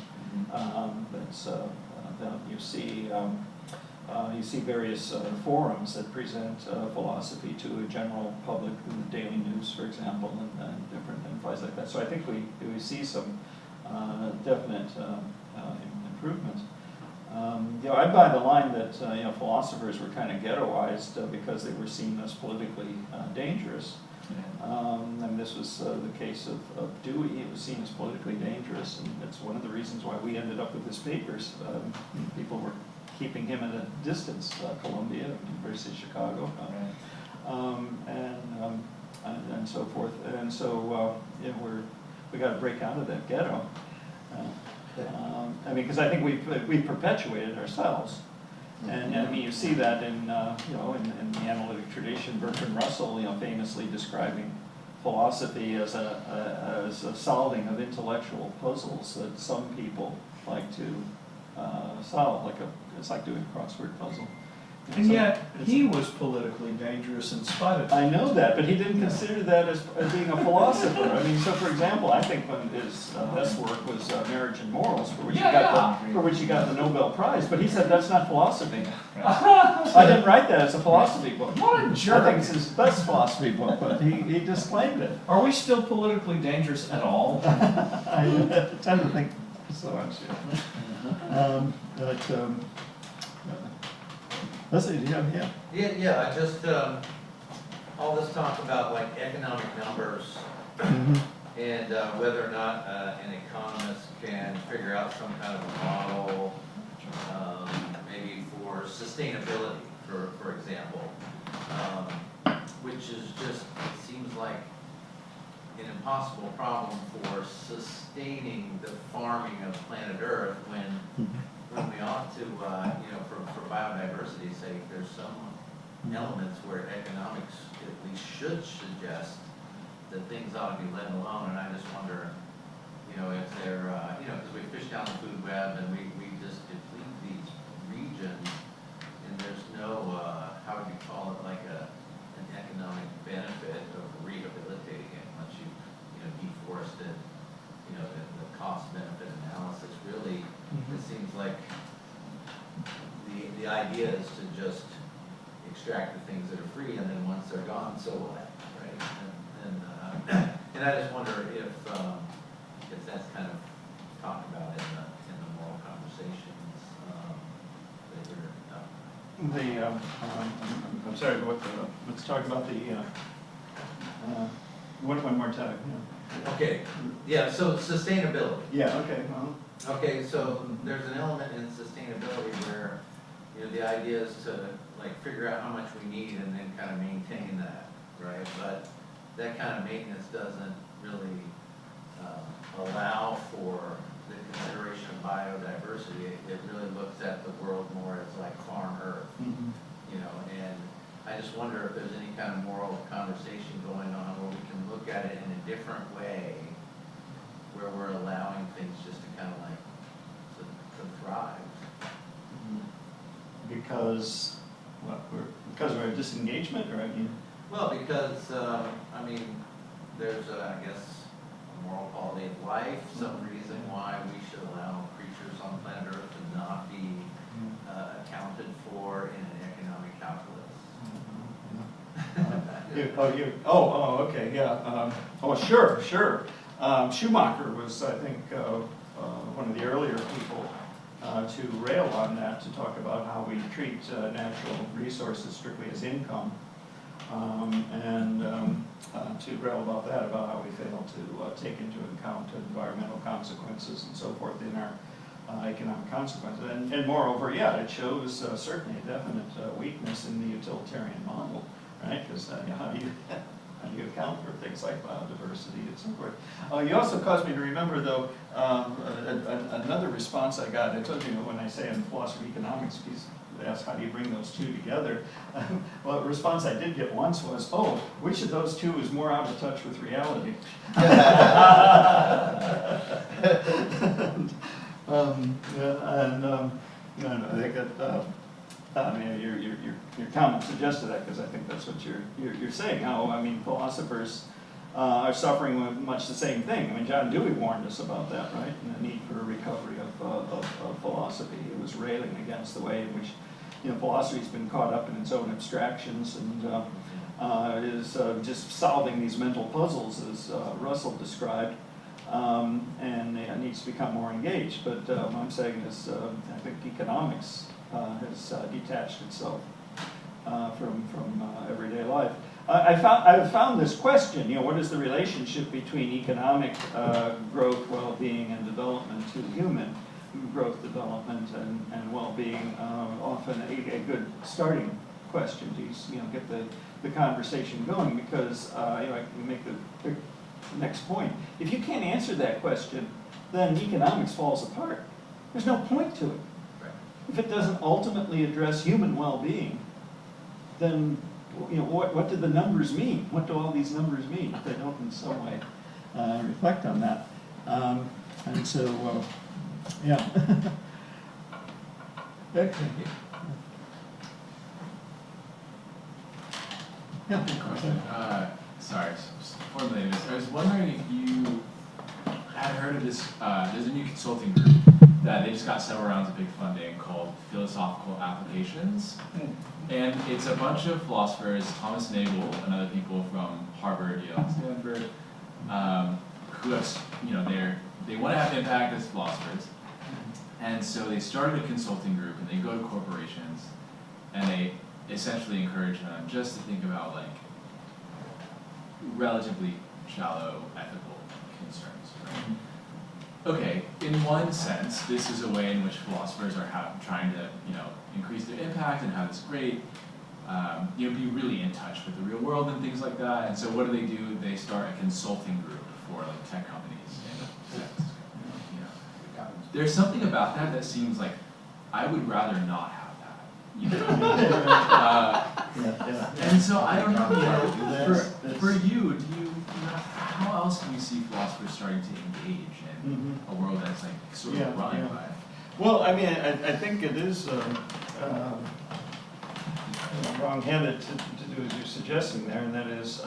You see various forums that present philosophy to a general public, in the Daily News, for example, and different things like that. So I think we see some definite improvement. I buy the line that philosophers were kind of ghettoized because they were seen as politically dangerous. And this was the case of Dewey. He was seen as politically dangerous, and that's one of the reasons why we ended up with his papers. People were keeping him at a distance, Columbia, University of Chicago, and so forth. And so we got to break out of that ghetto. I mean, because I think we've perpetuated ourselves. And I mean, you see that in the analytic tradition. Bertrand Russell, famously describing philosophy as a solving of intellectual puzzles that some people like to solve. It's like doing a crossword puzzle. And yet, he was politically dangerous in spite of it. I know that, but he didn't consider that as being a philosopher. I mean, so for example, I think when his best work was Marriage and Morals, for which he got the Nobel Prize. But he said that's not philosophy. I didn't write that as a philosophy book. What a jerk. I think it's his best philosophy book, but he disclaimed it. Are we still politically dangerous at all? I tend to think so, actually. Let's see, yeah. Yeah, I just, all this talk about like economic numbers, Mm-hmm. and whether or not an economist can figure out some kind of a model, maybe for sustainability, for example, which is just, it seems like an impossible problem for sustaining the farming of planet Earth when we ought to, for biodiversity's sake, there's some elements where economics at least should suggest that things ought to be let alone, and I just wonder, if they're, because we fish down the food web and we just deplete these regions, and there's no, how would you call it, like an economic benefit of rehabilitating it once you, deforested, the cost benefit analysis really, it seems like the idea is to just extract the things that are free, and then once they're gone, so what, right? And I just wonder if that's kind of talked about in the moral conversations that you're I'm sorry, let's talk about one more time. Okay, yeah, so sustainability. Yeah, okay, well. Okay, so there's an element in sustainability where, the idea is to figure out how much we need and then kind of maintain that, right? But that kind of maintenance doesn't really allow for the consideration of biodiversity. It really looks at the world more as like farm Earth, and I just wonder if there's any kind of moral conversation going on where we can look at it in a different way, where we're allowing things just to kind of to thrive. Because of our disengagement, or Well, because, there's, I guess, a moral quality of life, some reason why we should allow creatures on planet Earth to not be accounted for in an economic calculus. Okay, yeah. Sure. Schumacher was, I think, one of the earlier people to rail on that, to talk about how we treat natural resources strictly as income, and to rail about that, about how we fail to take into account environmental consequences and so forth in our economic consequences. And moreover, yeah, it shows certainly a definite weakness in the utilitarian model, right? Because how do you account for things like biodiversity and so forth? You also caused me to remember, though, another response I got. I told you, when I say in philosophy of economics, please ask how do you bring those two together. Well, the response I did get once was, which of those two is more out of touch with reality? I think that your comment suggested that, because I think that's what you're saying. How philosophers are suffering with much the same thing. John Dewey warned us about that, right? And the need for a recovery of philosophy. He was railing against the way in which philosophy's been caught up in its own abstractions and is just solving these mental puzzles, as Russell described. And it needs to become more engaged. But what I'm saying is, I think economics has detached itself from everyday life. I've found this question, what is the relationship between economic growth, well-being, and development to human growth, development, and well-being? Often a good starting question to get the conversation going, because I can make the next point. If you can't answer that question, then economics falls apart. There's no point to it. Right. If it doesn't ultimately address human well-being, then what do the numbers mean? What do all these numbers mean if they don't in some way reflect on that? And so, yeah. Okay. Yeah. Question. Sorry, formulating this. I was wondering if you had heard of this. There's a new consulting group that they just got several rounds of big funding called Philosophical Applications. And it's a bunch of philosophers, Thomas Nagel and other people from Harvard, Yale, Stanford, who have, they want to have impact as philosophers. And so they started a consulting group, and they go to corporations, and they essentially encourage them just to think about relatively shallow ethical concerns, right? Okay, in one sense, this is a way in which philosophers are trying to, increase their impact and have this great, be really in touch with the real world and things like that. And so what do? They start a consulting group for like tech companies and there's something about that seems like I would rather not have that. And so I don't know, for you, how else can you see philosophers starting to engage in a world that's like sort of run by? Well, I mean, I think it is wrong-headed to do as you're suggesting there, and that is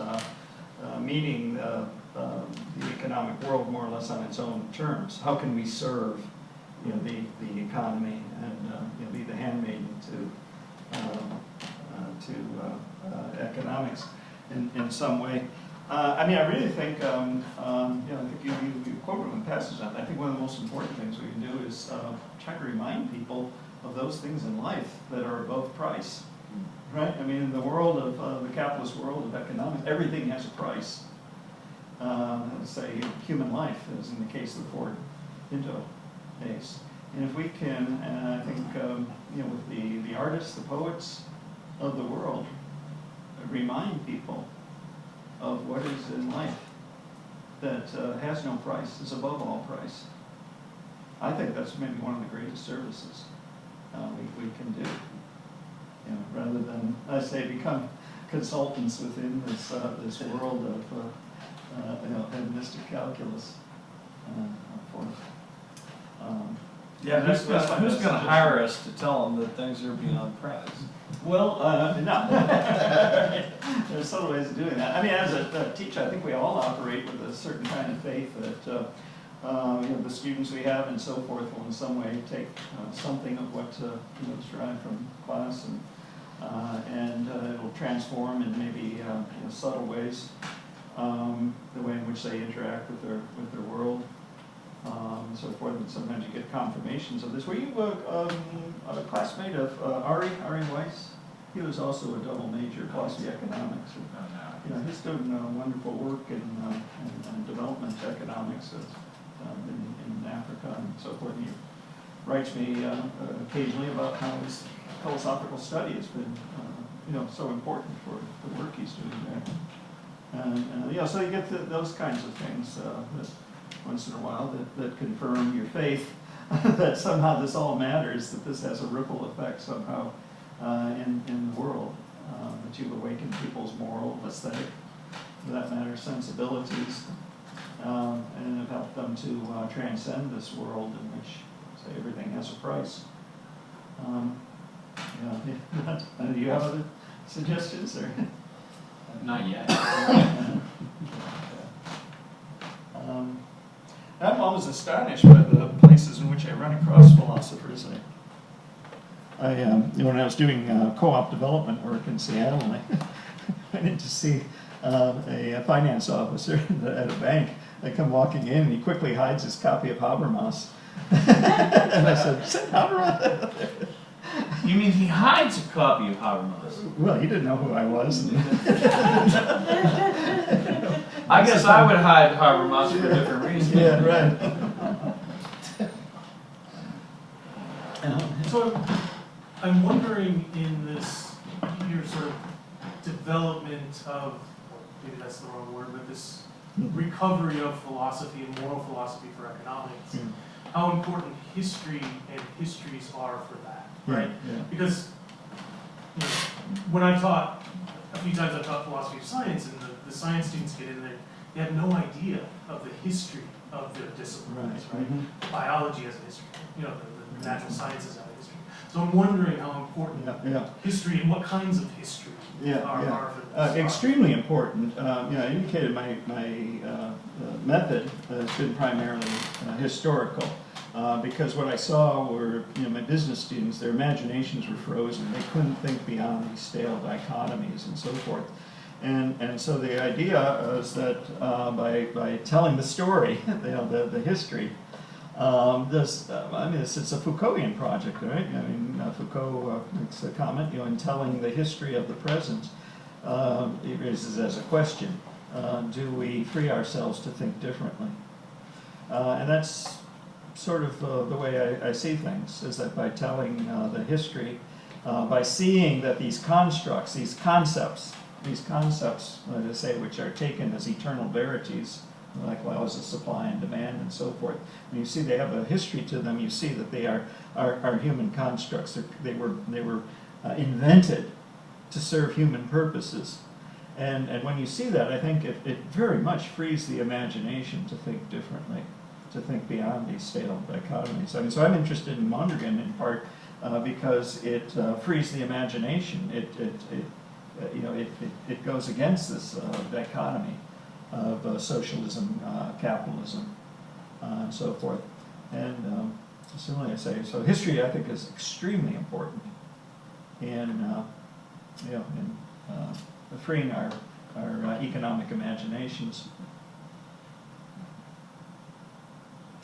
meeting the economic world more or less on its own terms. How can we serve, the economy and be the handmaiden to economics in some way? I mean, I really think, I think you quoted one passage on that. I think one of the most important things we can do is try to remind people of those things in life that are above price, right? I mean, in the world of the capitalist world of economics, everything has a price. Let's say human life, as in the case of the Ford Pinto case. And if we can, and I think, with the artists, the poets of the world, remind people of what is in life that has no price, is above all price. I think that's maybe one of the greatest services we can do. Rather than, I say, become consultants within this world of hedonistic calculus. Who's going to hire us to tell them that things are beyond price? Well, no. There's subtle ways of doing that. I mean, as a teacher, I think we all operate with a certain kind of faith that the students we have and so forth will in some way take something of what is derived from class and it will transform in maybe subtle ways the way in which they interact with their world. And so forth, and sometimes you get confirmations of this. Were you a classmate of Ari Weiss? He was also a double major, philosophy economics. He's doing wonderful work in development economics in Africa and so forth. He writes me occasionally about how his philosophical study has been so important for the work he's doing there. And so you get those kinds of things that once in a while that confirm your faith that somehow this all matters, that this has a ripple effect somehow in the world, that you've awakened people's moral, aesthetic, for that matter, sensibilities, and have helped them to transcend this world in which, say, everything has a price. Do you have other suggestions? Or? Not yet. I'm always astonished by the places in which I run across philosophers. When I was doing co-op development work in Seattle, I went in to see a finance officer at a bank. I come walking in, and he quickly hides his copy of Habermas. And I said, "Is that Habermas?" You mean he hides a copy of Habermas? Well, he didn't know who I was. I guess I would hide Habermas for different reasons. Yeah, right. So I'm wondering in this, your sort of development of, maybe that's the wrong word, but this recovery of philosophy and moral philosophy for economics, how important history and histories are for that, right? Yeah. Because when I taught, a few times I've taught philosophy of science, and the science students get in there, they have no idea of the history of their disciplines, right? Mm-hmm. Biology has a history, the natural sciences have a history. So I'm wondering how important history and what kinds of history are for this. Extremely important. I indicated my method has been primarily historical. Because what I saw were, my business students, their imaginations were frozen. They couldn't think beyond these stale dichotomies and so forth. And so the idea is that by telling the story, the history, it's a Foucaultian project, right? I mean, Foucault makes a comment, in telling the history of the present, he raises as a question, do we free ourselves to think differently? And that's sort of the way I see things, is that by telling the history, by seeing that these constructs, these concepts, let us say, which are taken as eternal verities, like laws of supply and demand and so forth, and you see they have a history to them, you see that they are human constructs. They were invented to serve human purposes. And when you see that, I think it very much frees the imagination to think differently, to think beyond these stale dichotomies. I mean, so I'm interested in Mondragon in part because it frees the imagination. It goes against this dichotomy of socialism, capitalism, and so forth. And similarly, I say, so history, I think, is extremely important in freeing our economic imaginations.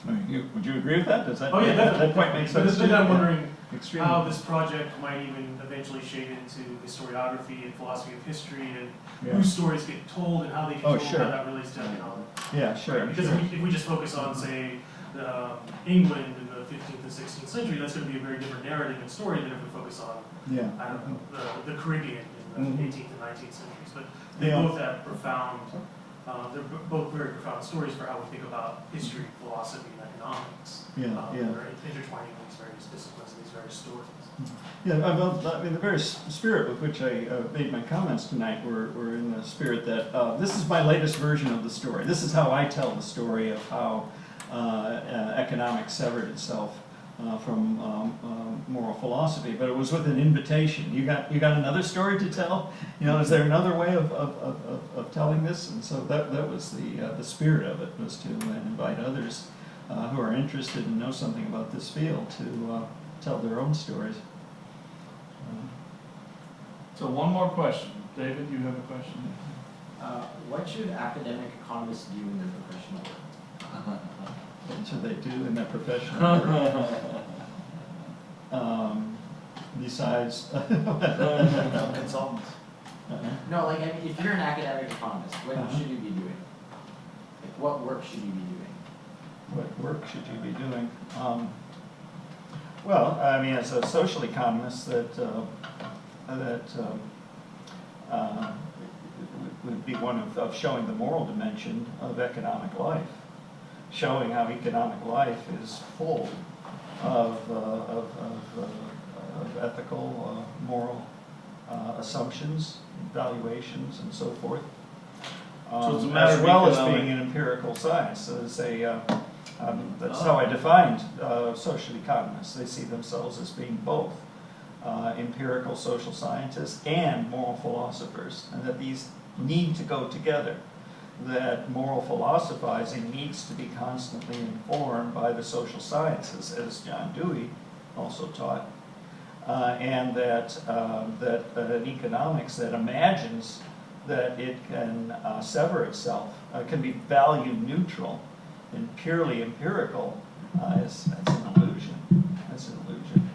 I mean, would you agree with that? Does that, Oh, yeah, definitely. that point make sense? But then I'm wondering Extremely. how this project might even eventually shade into historiography and philosophy of history and Yeah. whose stories get told and how they get Oh, told, sure. how that relates to economics. Yeah, sure. Because sure. if we just focus on, say, England in the 15th and 16th century, that's going to be a very different narrative and story than if we focus on, Yeah. I don't know, the Caribbean in the Mhm. 18th and 19th centuries. But they Yeah. both have profound, both very profound stories for how we think about history, philosophy, and economics. Yeah, yeah. That are intertwining these various disciplines and these various stories. Yeah, I mean, the very spirit with which I made my comments tonight were in the spirit that this is my latest version of the story. This is how I tell the story of how economics severed itself from moral philosophy. But it was with an invitation. You got another story to tell? You know, is there another way of telling this? And so that was the spirit of it, was to invite others who are interested and know something about this field to tell their own stories. So one more question. David, you have a question? What should academic economists do in their professional work? What should they do in their professional work? Besides, Consultants. Uh-huh. No, like, I mean, if you're an academic economist, what Uh-huh. should you be doing? Like, what work should you be doing? What work should you be doing? Well, I mean, as a social economist, that would be one of showing the moral dimension of economic life, showing how economic life is full of ethical, moral assumptions, valuations, and so forth. So it's a matter as of well as economic- being an empirical science. That's how I defined social economists. They see themselves as being both empirical social scientists and moral philosophers, and that these need to go together. That moral philosophizing needs to be constantly informed by the social sciences, as John Dewey also taught, and that an economics that imagines that it can sever itself, can be value neutral and purely empirical, that's an illusion. That's an illusion.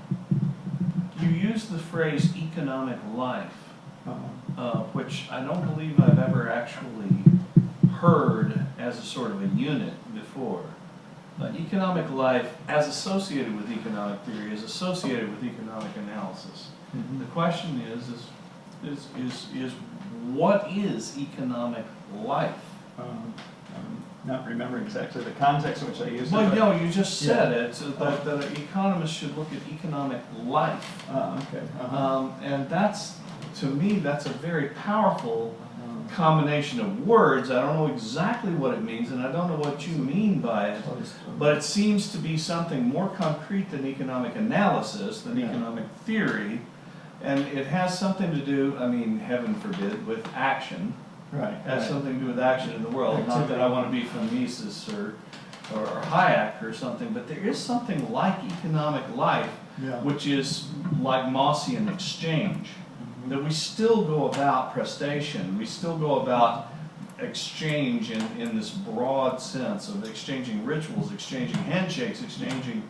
You use the phrase economic life, Uh-huh. which I don't believe I've ever actually heard as a sort of a unit before. Economic life, as associated with economic theory, is associated with economic analysis. Mhm. The question is what is economic life? I'm not remembering exactly the context in which I used it. Well, but- no, you just said Yeah. it, so that an economist should look at economic life. Okay. Uh-huh. And that's, to me, that's a very powerful combination of words. I don't know exactly what it means, and I don't know what you mean by it, but it seems to be something more concrete than economic analysis, than Yeah. economic theory, and it has something to do, I mean, heaven forbid, with action. Right. It has right. something to do with action in the world. Not that I want to be from Mises or Hayek or something, but there is something like economic life, Yeah. which is like Maussian exchange. That we still go about prestation, we still go about exchange in this broad sense of exchanging rituals, exchanging handshakes, exchanging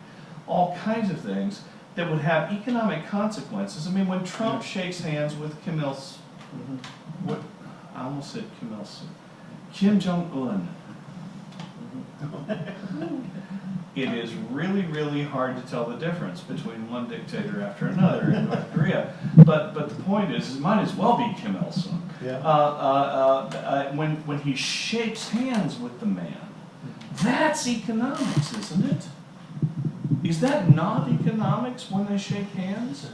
all kinds of things that would have economic consequences. I mean, when Trump shakes hands with Kim Jong-un, It is really, really hard to tell the difference between one dictator after another in North Korea. But the point is, it might as well be Kim Il-sung. Yeah. When he shakes hands with the man, that's economics, isn't it? Is that not economics when they shake hands?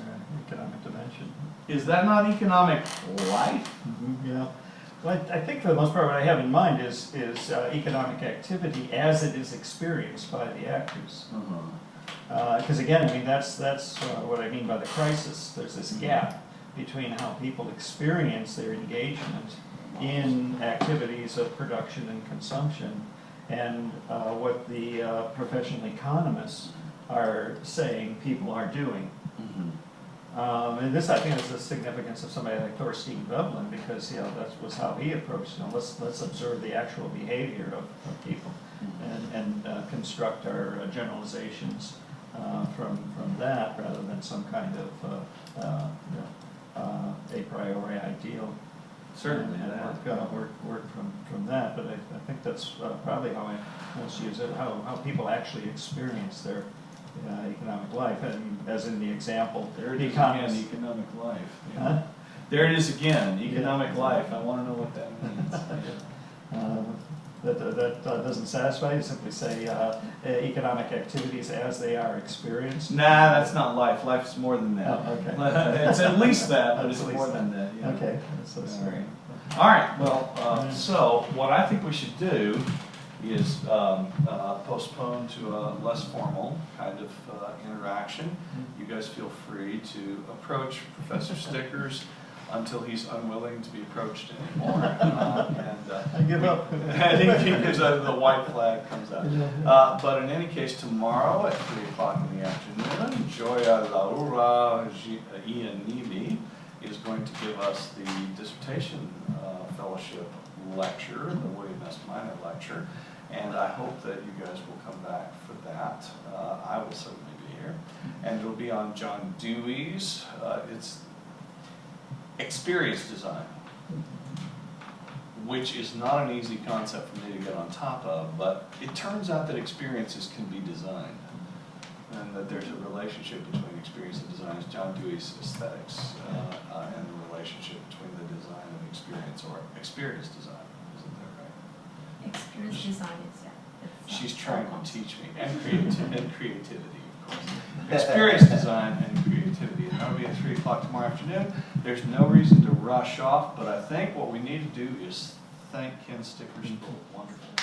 Economic dimension. Is that not economic life? Yeah. Well, I think for the most part, what I have in mind is economic activity as it is experienced by the actors. Because again, I mean, that's what I mean by the crisis. There's this gap between how people experience their engagement in activities of production and consumption and what the professional economists are saying people are doing. And this, I think, is the significance of somebody like Thorstein Veblen, because that was how he approached it. Let's observe the actual behavior of people and construct our generalizations from that, rather than some kind of a priori ideal. Certainly and that. work from that. But I think that's probably how I most use it. How people actually experience their economic life, and as in the example, There it is again, economic life. Yeah. Huh? There it is again, economic life. I want to know what that means. That doesn't satisfy you. Simply say economic activities as they are experienced. Nah, that's not life. Life's more than that. Oh, okay. It's at least that, but It's it's at least more that. than that. Yeah. Okay, so All sorry. right. All right. Well, so what I think we should do is postpone to a less formal kind of interaction. You guys feel free to approach Professor Stickers until he's unwilling to be approached anymore. I give up. And he gives out, the white flag comes out. But in any case, tomorrow at 3 o'clock in the afternoon, Joya Laura Ianivi is going to give us the dissertation fellowship lecture, the William S. Minor lecture. And I hope that you guys will come back for that. I will certainly be here. And it'll be on John Dewey's, it's experience design, which is not an easy concept for me to get on top of, but it turns out that experiences can be designed. And that there's a relationship between experience and design. It's John Dewey's aesthetics and the relationship between the design of experience, or experience design. Experience design is, yeah. She's trying to teach me, and creativity, of course. Experience design and creativity, and that'll be at 3 o'clock tomorrow afternoon. There's no reason to rush off, but I think what we need to do is thank Ken Stickers for a wonderful.